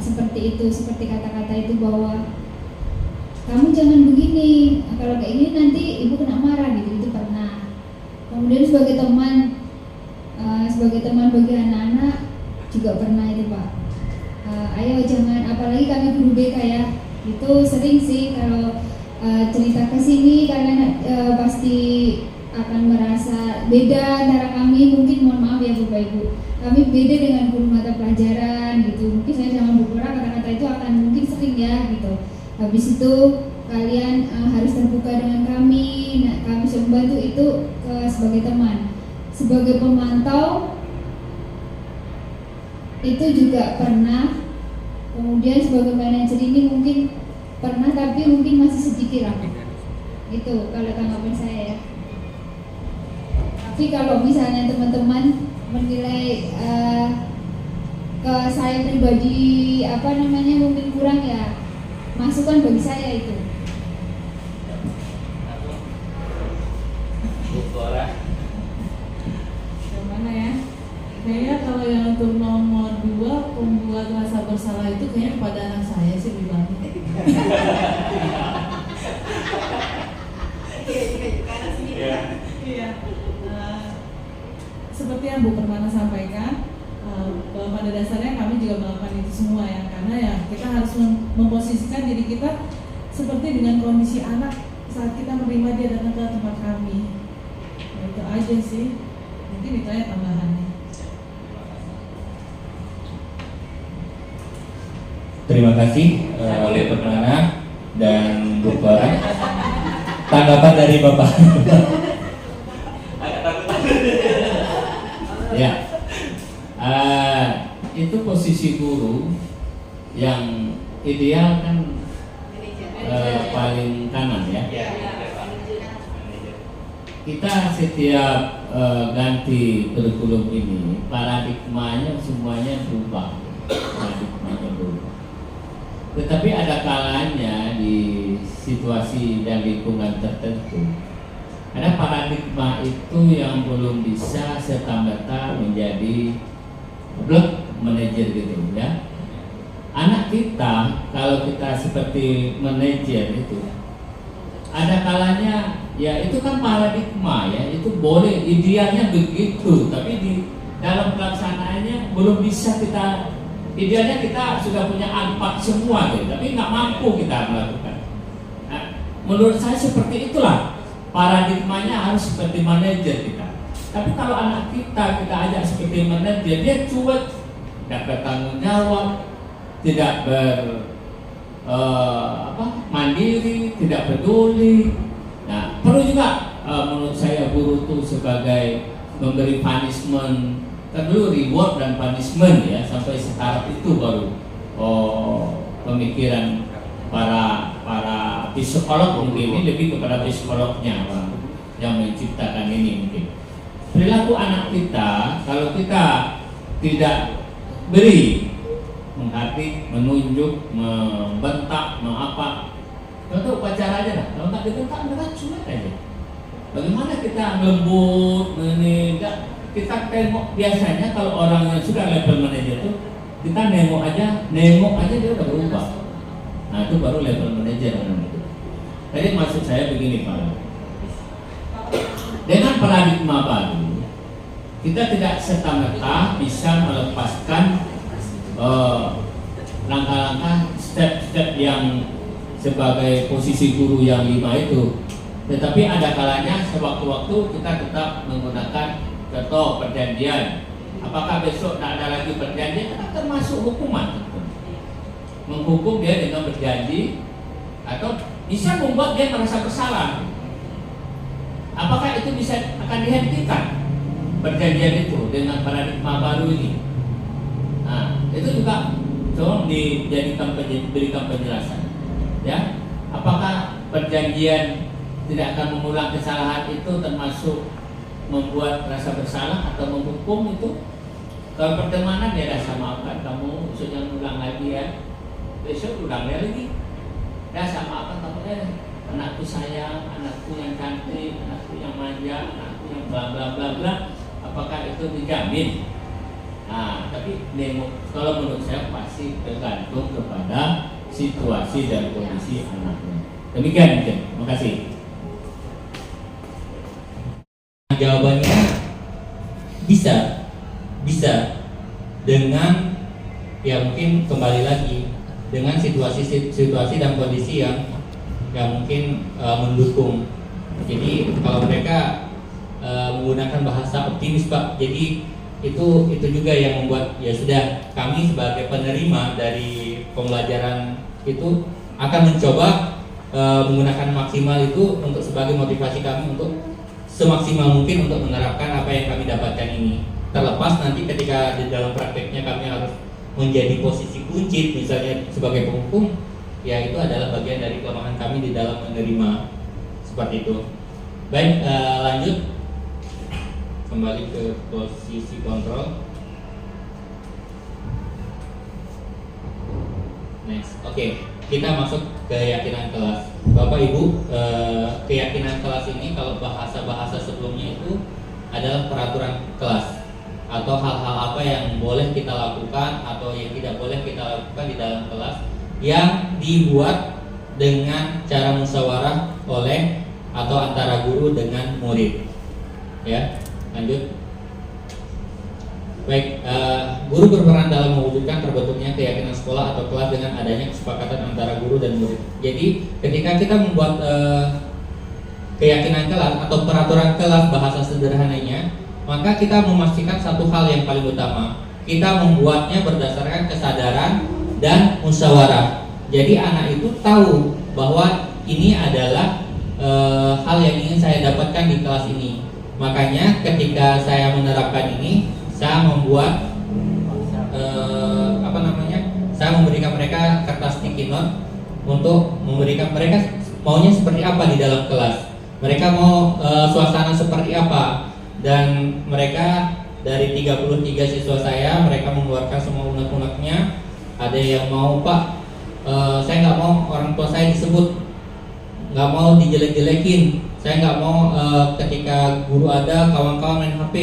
Speaker 1: seperti itu, seperti kata-kata itu bahwa kamu jangan begini, kalau kayak gini nanti ibu kena marah gitu.
Speaker 5: Kemudian sebagai teman bagi anak-anak juga pernah itu Pak. Ayo jangan, apalagi kami guru BK ya, itu sering sih kalau cerita ke sini kalian pasti akan merasa beda antara kami. Mungkin mohon maaf ya Bapak Ibu, kami beda dengan guru mata pelajaran gitu. Mungkin saya sama Bu Pura kata-kata itu akan mungkin sering ya gitu. Habis itu kalian harus terbuka dengan kami. Nah, kami coba tuh itu sebagai teman, sebagai pemantau itu juga pernah. Kemudian sebagai manajer ini mungkin pernah, tapi mungkin masih sedikit lah. Itu kalau tanggapan saya ya. Tapi kalau misalnya teman-teman menilai ke saya pribadi mungkin kurang ya, masukan bagi saya itu.
Speaker 6: Yang mana ya? Kayaknya kalau yang untuk nomor 2, pembuat rasa bersalah itu kayaknya kepada anak saya sih bilangnya. Iya. Seperti yang Bu Permana sampaikan, bahwa pada dasarnya kami juga melakukan itu semua ya, karena ya kita harus memposisikan diri kita seperti dengan kondisi anak saat kita menerima dia datang ke tempat kami. Ya, itu aja sih, mungkin itu aja tambahannya.
Speaker 4: Terima kasih oleh Permana dan Bu Farah. Tanggapan dari Bapak.
Speaker 2: Ya, itu posisi guru yang ideal kan paling kanan ya. Kita setiap ganti kurikulum ini, paradigmanya semuanya berubah. Paradigmanya berubah. Tetapi ada kalanya di situasi dan lingkungan tertentu, ada paradigma itu yang belum bisa serta-merta menjadi block manajer gitu ya. Anak kita kalau kita seperti manajer itu, ada kalanya ya itu kan paradigma ya, itu boleh idealnya begitu, tapi di dalam pelaksanaannya belum bisa kita. Idealnya kita sudah punya empat semua gitu, tapi nggak mampu kita melakukan. Nah, menurut saya seperti itulah paradigmanya, harus seperti manajer kita. Tapi kalau anak kita ajak seperti manajer, dia cuek, tidak bertanggung jawab, tidak mandiri, tidak peduli. Nah, perlu juga menurut saya guru itu sebagai memberi punishment. Kan dulu reward dan punishment ya, sampai setaraf itu baru pemikiran para psikolog mungkin. Ini lebih kepada psikolognya yang menciptakan ini mungkin. Perilaku anak kita kalau kita tidak beri menghati, menunjuk, membentak, mengapa, untuk upacara aja lah. Kalau nggak dibentak mereka cuek aja. Bagaimana kita lembut, kita tengok biasanya kalau orang yang sudah level manajer itu kita nengok aja dia udah berubah. Nah itu baru level manajer orang itu. Jadi maksud saya begini Pak, dengan paradigma baru kita tidak serta-merta bisa melepaskan langkah-langkah step-step yang sebagai posisi guru yang 5 itu. Tetapi ada kalanya sewaktu-waktu kita tetap menggunakan contoh perjanjian. Apakah besok tidak ada lagi perjanjian? Kan termasuk hukuman. Menghukum dia dengan berjanji atau bisa membuat dia merasa bersalah. Apakah itu bisa akan dihentikan perjanjian itu dengan paradigma baru ini? Nah, itu juga tolong berikan penjelasan. Ya, apakah perjanjian tidak akan mengulang kesalahan itu termasuk membuat rasa bersalah atau menghukum itu? Kalau pertemanan ya dah maafkan kamu, jangan ulang lagi ya, besok ulang lagi. Dah maafkan kamu, anakku sayang, anakku yang cantik, anakku yang manja, anakku yang bla bla bla bla. Apakah itu dijamin? Nah, tapi kalau menurut saya pasti tergantung kepada situasi dan kondisi anaknya. Demikian, terima kasih.
Speaker 4: jawabannya bisa dengan ya mungkin kembali lagi dengan situasi dan kondisi yang mungkin mendukung. Jadi kalau mereka menggunakan bahasa optimis Pak, jadi itu juga yang membuat ya sudah kami sebagai penerima dari pembelajaran itu akan mencoba menggunakan maksimal itu untuk sebagai motivasi kami untuk semaksimal mungkin untuk menerapkan apa yang kami dapatkan ini. Terlepas nanti ketika di dalam prakteknya kami harus menjadi posisi kunci misalnya sebagai penghukum, ya itu adalah bagian dari kelemahan kami di dalam menerima seperti itu. Baik, lanjut kembali ke posisi kontrol. Next, oke. Kita masuk ke keyakinan kelas. Bapak Ibu, keyakinan kelas ini kalau bahasa sebelumnya itu adalah peraturan kelas atau hal-hal apa yang boleh kita lakukan atau yang tidak boleh kita lakukan di dalam kelas yang dibuat dengan cara musyawarah oleh atau antara guru dengan murid. Ya, lanjut. Baik, guru berperan dalam mewujudkan terbentuknya keyakinan sekolah atau kelas dengan adanya kesepakatan antara guru dan murid. Jadi ketika kita membuat keyakinan kelas atau peraturan kelas bahasa sederhananya, maka kita memastikan satu hal yang paling utama. Kita membuatnya berdasarkan kesadaran dan musyawarah. Jadi anak itu tahu bahwa ini adalah hal yang ingin saya dapatkan di kelas ini. Makanya ketika saya menerapkan ini, saya membuat saya memberikan mereka kertas sticky note untuk memberikan mereka maunya seperti apa di dalam kelas. Mereka mau suasana seperti apa, dan mereka dari 33 siswa saya, mereka mengeluarkan semua unek-uneknya. Ada yang mau, Pak, saya nggak mau orang tua saya disebut, nggak mau dijelek-jelekin, saya nggak mau ketika guru ada kawan-kawan main HP,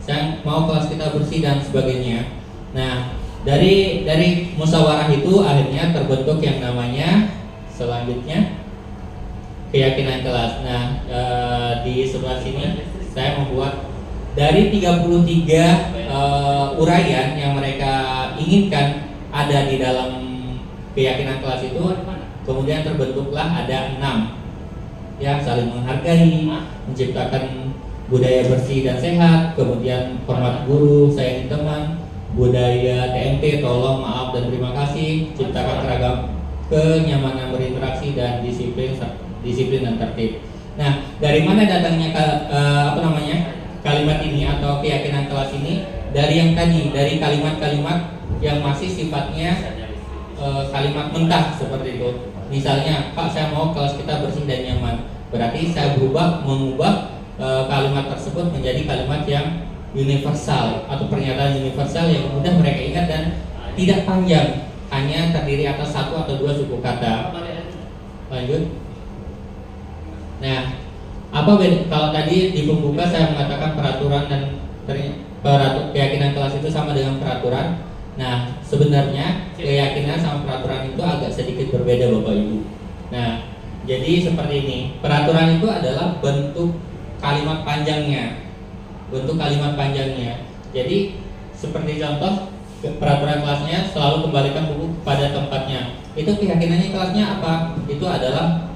Speaker 4: saya mau kelas kita bersih dan sebagainya. Nah, dari musyawarah itu akhirnya terbentuk yang namanya selanjutnya keyakinan kelas. Nah, di sebelah sini saya membuat dari 33 uraian yang mereka inginkan ada di dalam keyakinan kelas itu, kemudian terbentuklah ada 6 ya: saling menghargai, menciptakan budaya bersih dan sehat, kemudian hormat guru, sayangi teman, budaya TMP, tolong, maaf, dan terima kasih, ciptakan kenyamanan berinteraksi, dan disiplin dan tertib. Nah, dari mana datangnya kalimat ini atau keyakinan kelas ini? Dari yang tadi, dari kalimat-kalimat yang masih sifatnya kalimat mentah seperti itu. Misalnya, Pak, saya mau kelas kita bersih dan nyaman. Berarti saya mengubah kalimat tersebut menjadi kalimat yang universal atau pernyataan universal yang mudah mereka ingat dan tidak panjang, hanya terdiri atas 1 atau 2 suku kata. Lanjut. Nah, apa beda? Kalau tadi di pembuka saya mengatakan peraturan dan keyakinan kelas itu sama dengan peraturan. Nah, sebenarnya keyakinan sama peraturan itu agak sedikit berbeda, Bapak Ibu. Nah, jadi seperti ini. Peraturan itu adalah bentuk kalimat panjangnya. Jadi seperti contoh peraturan kelasnya selalu kembalikan buku pada tempatnya. Itu keyakinannya kelasnya apa? Itu adalah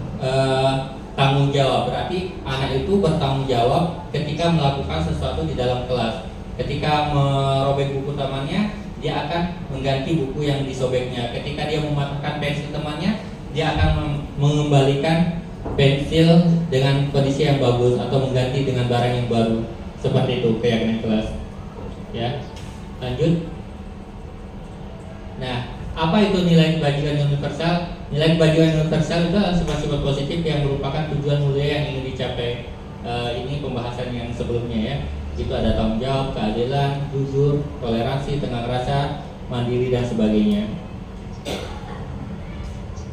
Speaker 4: tanggung jawab. Berarti anak itu bertanggung jawab ketika melakukan sesuatu di dalam kelas. Ketika merobek buku temannya, dia akan mengganti buku yang disobeknya. Ketika dia mematahkan pensil temannya, dia akan mengembalikan pensil dengan kondisi yang bagus atau mengganti dengan barang yang baru. Seperti itu keyakinan kelas. Ya, lanjut. Nah, apa itu nilai kebajikan universal? Nilai kebajikan universal itu adalah sifat-sifat positif yang merupakan tujuan mulia yang ingin dicapai. Ini pembahasan yang sebelumnya ya. Itu ada tanggung jawab, keadilan, jujur, toleransi, tengah rasa, mandiri, dan sebagainya.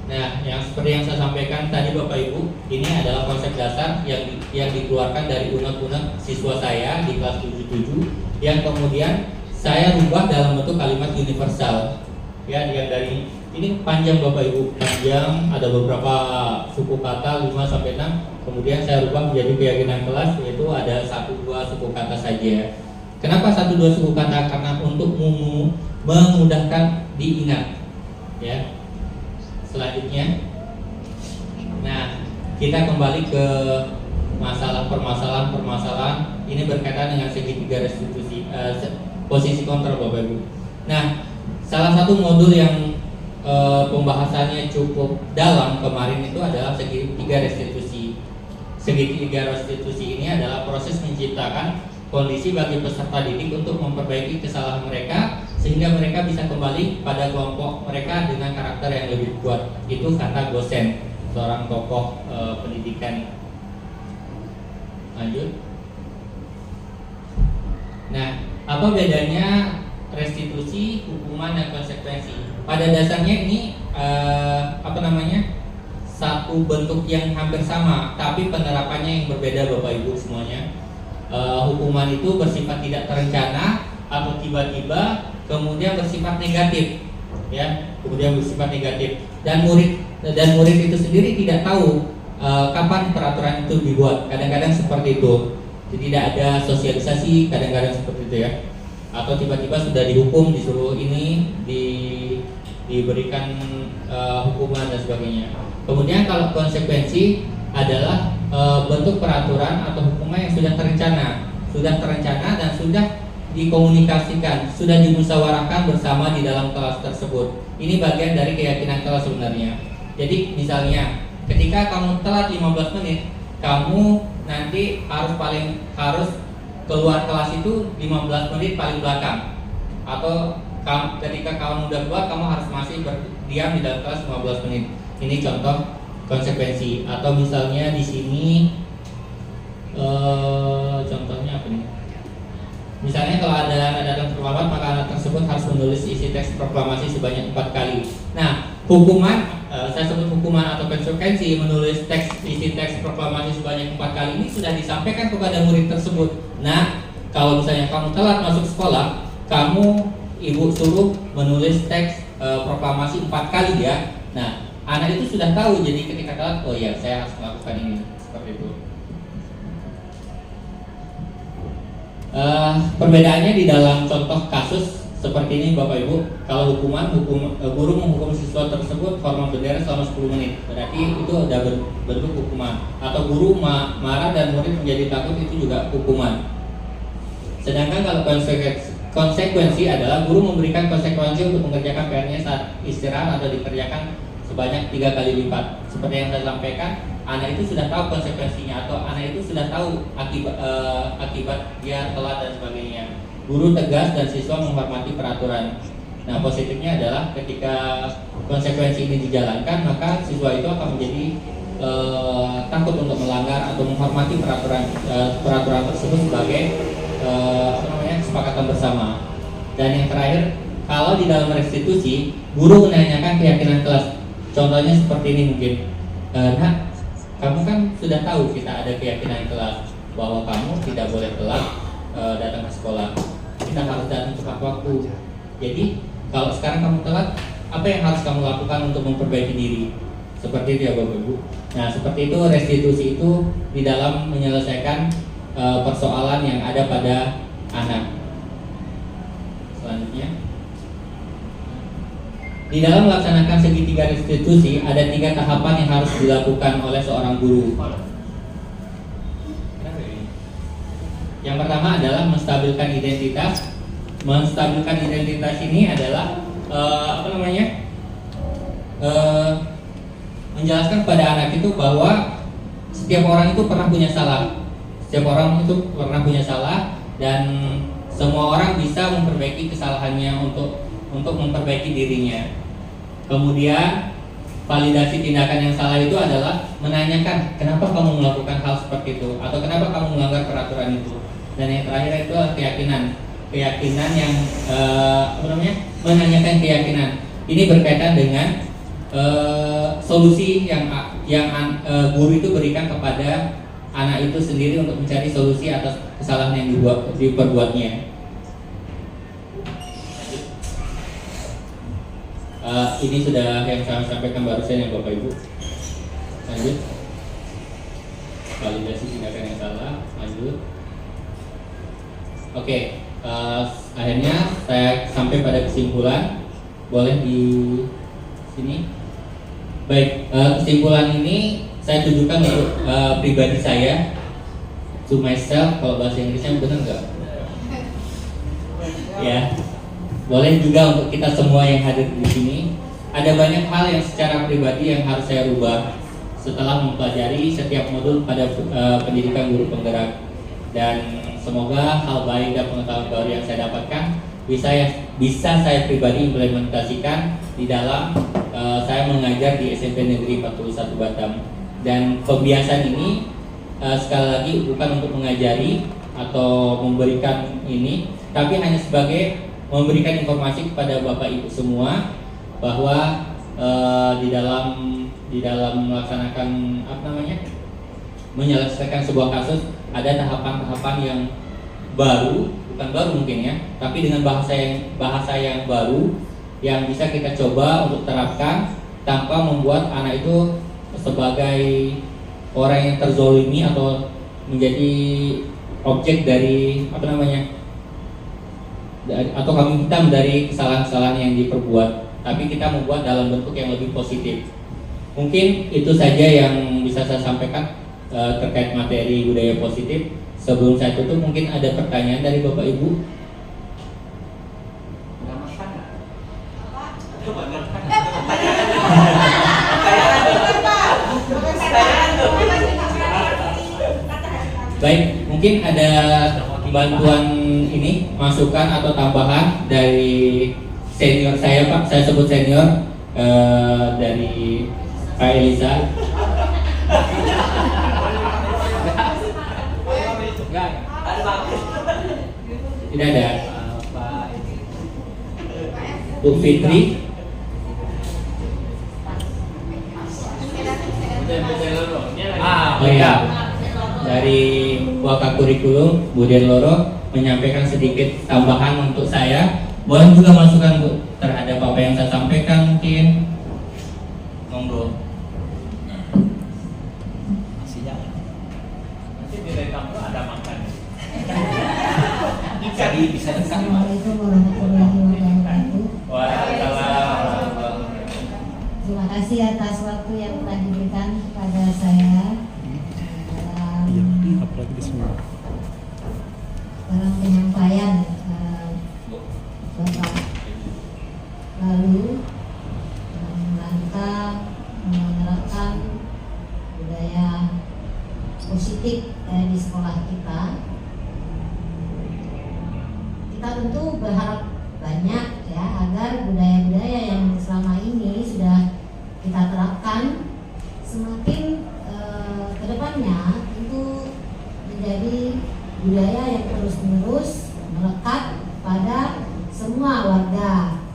Speaker 4: Nah, yang seperti yang saya sampaikan tadi Bapak Ibu, ini adalah konsep dasar yang dikeluarkan dari unek-unek siswa saya di kelas 77, yang kemudian saya rubah dalam bentuk kalimat universal. Ya, yang dari Ini panjang Bapak Ibu, panjang, ada beberapa suku kata 5 sampai 6. Kemudian saya rubah menjadi keyakinan kelas, yaitu ada 1-2 suku kata saja. Kenapa 1-2 suku kata? Karena untuk memudahkan diingat. Ya. Selanjutnya, nah kita kembali ke permasalahan ini berkaitan dengan segitiga restitusi, posisi kontrol Bapak Ibu. Nah, salah satu modul yang pembahasannya cukup dalam kemarin itu adalah segitiga restitusi. Segitiga restitusi ini adalah proses menciptakan kondisi bagi peserta didik untuk memperbaiki kesalahan mereka sehingga mereka bisa kembali pada kelompok mereka dengan karakter yang lebih kuat. Itu kata Gosen, seorang tokoh pendidikan. Lanjut. Nah, apa bedanya restitusi, hukuman, dan konsekuensi? Pada dasarnya ini satu bentuk yang hampir sama, tapi penerapannya yang berbeda Bapak Ibu semuanya. Hukuman itu bersifat tidak terencana atau tiba-tiba, kemudian bersifat negatif, ya, kemudian bersifat negatif. Dan murid itu sendiri tidak tahu kapan peraturan itu dibuat. Kadang-kadang seperti itu, tidak ada sosialisasi, kadang-kadang seperti itu ya. Atau tiba-tiba sudah dihukum, disuruh ini diberikan hukuman dan sebagainya. Kemudian kalau konsekuensi adalah bentuk peraturan atau hukuman yang sudah terencana dan sudah dikomunikasikan, sudah dimusyawarahkan bersama di dalam kelas tersebut. Ini bagian dari keyakinan kelas sebenarnya. Jadi misalnya ketika kamu telat 15 menit, kamu nanti harus keluar kelas itu 15 menit paling belakang. Atau ketika kamu udah keluar, kamu harus masih berdiam di dalam kelas 15 menit. Ini contoh konsekuensi. Atau misalnya di sini contohnya apa nih? Misalnya kalau ada anak datang terlambat, maka anak tersebut harus menulis isi teks proklamasi sebanyak 4 kali. Nah, hukuman, saya sebut hukuman atau konsekuensi menulis isi teks proklamasi sebanyak 4 kali ini sudah disampaikan kepada murid tersebut. Nah, kalau misalnya kamu telat masuk sekolah, ibu suruh menulis teks proklamasi 4 kali ya. Nah, anak itu sudah tahu, jadi ketika telat, oh ya saya harus melakukan ini, seperti itu. Perbedaannya di dalam contoh kasus seperti ini Bapak Ibu. Kalau guru menghukum siswa tersebut hormat bendera selama 10 menit, berarti itu ada bentuk hukuman. Atau guru marah dan murid menjadi takut, itu juga hukuman. Sedangkan kalau konsekuensi adalah guru memberikan konsekuensi untuk mengerjakan PR-nya saat istirahat atau dikerjakan sebanyak 3 kali lipat. Seperti yang saya sampaikan, anak itu sudah tahu konsekuensinya, atau anak itu sudah tahu akibat dia telat dan sebagainya. Guru tegas dan siswa menghormati peraturan. Nah, positifnya adalah ketika konsekuensi ini dijalankan, maka siswa itu akan menjadi takut untuk melanggar atau menghormati peraturan tersebut sebagai kesepakatan bersama. Dan yang terakhir, kalau di dalam restitusi, guru menanyakan keyakinan kelas. Contohnya seperti ini mungkin, nah, kamu kan sudah tahu kita ada keyakinan kelas bahwa kamu tidak boleh telat datang ke sekolah. Kita harus datang tepat waktu. Jadi kalau sekarang kamu telat, apa yang harus kamu lakukan untuk memperbaiki diri? Seperti itu ya Bapak Ibu. Nah, seperti itu restitusi itu di dalam menyelesaikan persoalan yang ada pada anak. Selanjutnya, di dalam melaksanakan segitiga restitusi ada 3 tahapan yang harus dilakukan oleh seorang guru. Yang pertama adalah menstabilkan identitas. Menstabilkan identitas ini adalah menjelaskan kepada anak itu bahwa setiap orang itu pernah punya salah. Setiap orang itu pernah punya salah, dan semua orang bisa memperbaiki kesalahannya untuk memperbaiki dirinya. Kemudian validasi tindakan yang salah itu adalah menanyakan kenapa kamu melakukan hal seperti itu, atau kenapa kamu melanggar peraturan itu. Dan yang terakhir itu adalah keyakinan yang menanyakan keyakinan. Ini berkaitan dengan solusi yang guru itu berikan kepada anak itu sendiri untuk mencari solusi atas kesalahan yang diperbuatnya. Ini sudah yang saya sampaikan barusan yang Bapak Ibu. Lanjut. Validasi tindakan yang salah. Lanjut. Oke, akhirnya saya sampai pada kesimpulan. Boleh di sini. Baik, kesimpulan ini saya tujukan untuk pribadi saya, to myself. Kalau bahasa Inggrisnya benar nggak? Ya, boleh juga untuk kita semua yang hadir di sini. Ada banyak hal yang secara pribadi yang harus saya rubah setelah mempelajari setiap modul pada pendidikan guru penggerak, dan semoga hal baik dan pengetahuan baru yang saya dapatkan bisa saya pribadi implementasikan di dalam saya mengajar di SMP Negeri 41 Batam. Dan pembiasan ini sekali lagi bukan untuk mengajari atau memberikan ini, tapi hanya sebagai memberikan informasi kepada Bapak Ibu semua bahwa di dalam melaksanakan menyelesaikan sebuah kasus ada tahapan-tahapan yang baru, bukan baru mungkin ya, tapi dengan bahasa yang baru yang bisa kita coba untuk terapkan tanpa membuat anak itu sebagai orang yang terzolimi atau menjadi objek dari atau kambing hitam dari kesalahan-kesalahan yang diperbuat, tapi kita membuat dalam bentuk yang lebih positif. Mungkin itu saja yang bisa saya sampaikan terkait materi budaya positif. Sebelum saya tutup, mungkin ada pertanyaan dari Bapak Ibu. Baik, mungkin ada bantuan ini, masukan atau tambahan dari senior saya, Pak. Saya sebut senior, dari Pak Elisa. Tidak ada. Bu Fitri. Oh ya, dari Wakak Kurikulum Bu Den Loro menyampaikan sedikit tambahan untuk saya. Boleh juga masukan Bu terhadap apa yang saya sampaikan mungkin. Monggo. Nanti di rekam ada makan. Jadi bisa
Speaker 7: Assalamualaikum warahmatullahi wabarakatuh.
Speaker 4: Waalaikumsalam.
Speaker 7: Terima kasih atas waktu yang telah diberikan kepada saya dalam penyampaian Bapak lalu dalam rangka menerapkan budaya positif di sekolah kita. Kita tentu berharap banyak ya agar budaya-budaya yang selama ini sudah kita terapkan semakin kedepannya tentu menjadi budaya yang terus-menerus melekat pada semua warga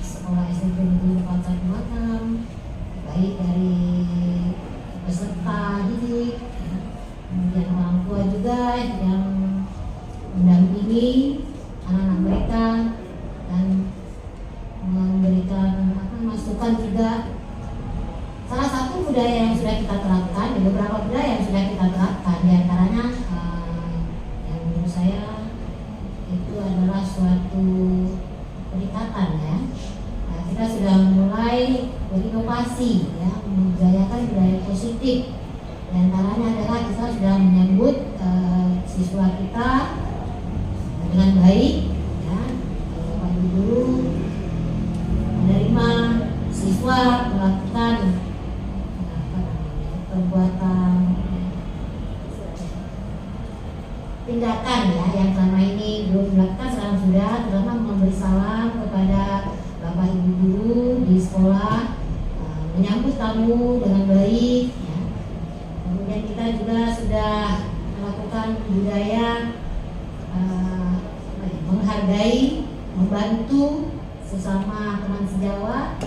Speaker 7: sekolah SMP Negeri 41 Batam, baik dari peserta didik, ya, kemudian orang tua juga yang mendampingi anak-anak mereka dan memberikan masukan juga. Salah satu budaya yang sudah kita terapkan, beberapa budaya yang sudah kita terapkan, diantaranya yang menurut saya itu adalah suatu peningkatan ya. Nah, kita sudah mulai berinovasi ya, membudayakan budaya positif. Diantaranya adalah kita sudah menyambut siswa kita dengan baik ya, Bapak Ibu guru menerima siswa melakukan perbuatan tindakan ya yang selama ini belum dilakukan, sekarang sudah, terutama memberi salam kepada Bapak Ibu guru di sekolah, menyambut tamu dengan baik ya. Kemudian kita juga sudah melakukan budaya menghargai, membantu sesama teman sejawat.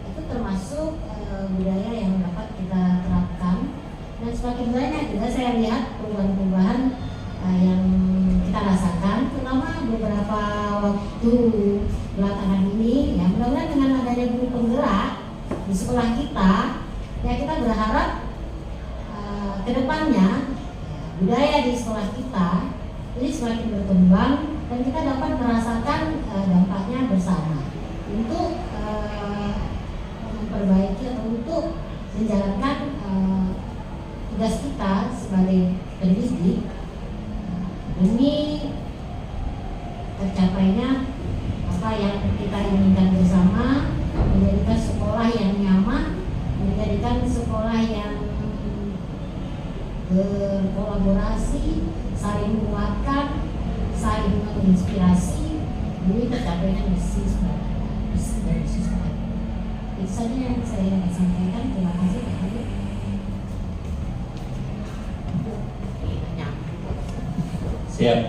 Speaker 7: Itu termasuk budaya yang dapat kita terapkan, dan semakin banyak juga saya lihat perubahan-perubahan yang kita rasakan, terutama beberapa waktu belakangan ini ya. Mudah-mudahan mudah-mudahan dengan adanya guru penggerak di sekolah kita, ya kita berharap kedepannya budaya di sekolah kita ini semakin berkembang dan kita dapat merasakan dampaknya bersama untuk memperbaiki atau untuk menjalankan tugas kita sebagai pendidik demi tercapainya apa yang kita inginkan bersama, menjadikan sekolah yang nyaman, menjadikan sekolah yang berkolaborasi, saling menguatkan, saling menginspirasi demi tercapainya misi dari siswa. Itu saja yang saya ingin sampaikan. Terima kasih Pak Habib.
Speaker 4: Siap,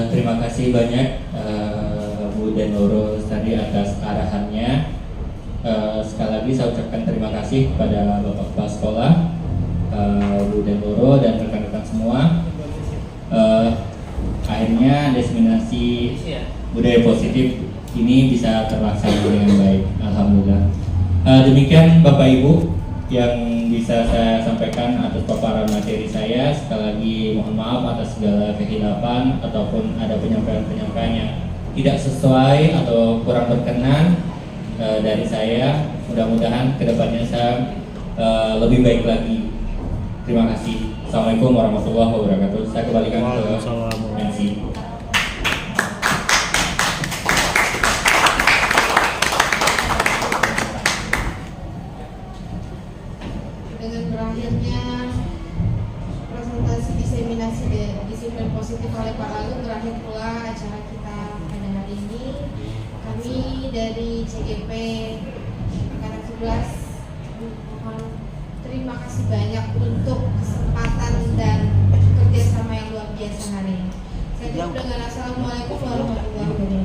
Speaker 4: terima kasih banyak Bu Denoro tadi atas arahannya. Sekali lagi saya ucapkan terima kasih kepada Bapak Kepala Sekolah, Bu Denoro dan rekan-rekan semua. Akhirnya diseminasi budaya positif ini bisa terlaksana dengan baik, alhamdulillah. Demikian Bapak Ibu yang bisa saya sampaikan atas paparan materi saya. Sekali lagi mohon maaf atas segala kehilapan ataupun ada penyampaian-penyampaian yang tidak sesuai atau kurang berkenan dari saya. Mudah-mudahan kedepannya saya lebih baik lagi. Terima kasih. Assalamualaikum warahmatullahi wabarakatuh. Saya kembalikan ke MC.
Speaker 1: Dengan berakhirnya presentasi diseminasi disiplin positif oleh Pak Lalu, berakhir pula acara kita pada hari ini. Kami dari CGP Angkatan 11 mohon terima kasih banyak untuk kesempatan dan kerjasama yang luar biasa hari ini. Saya tutup dengan assalamualaikum warahmatullahi wabarakatuh.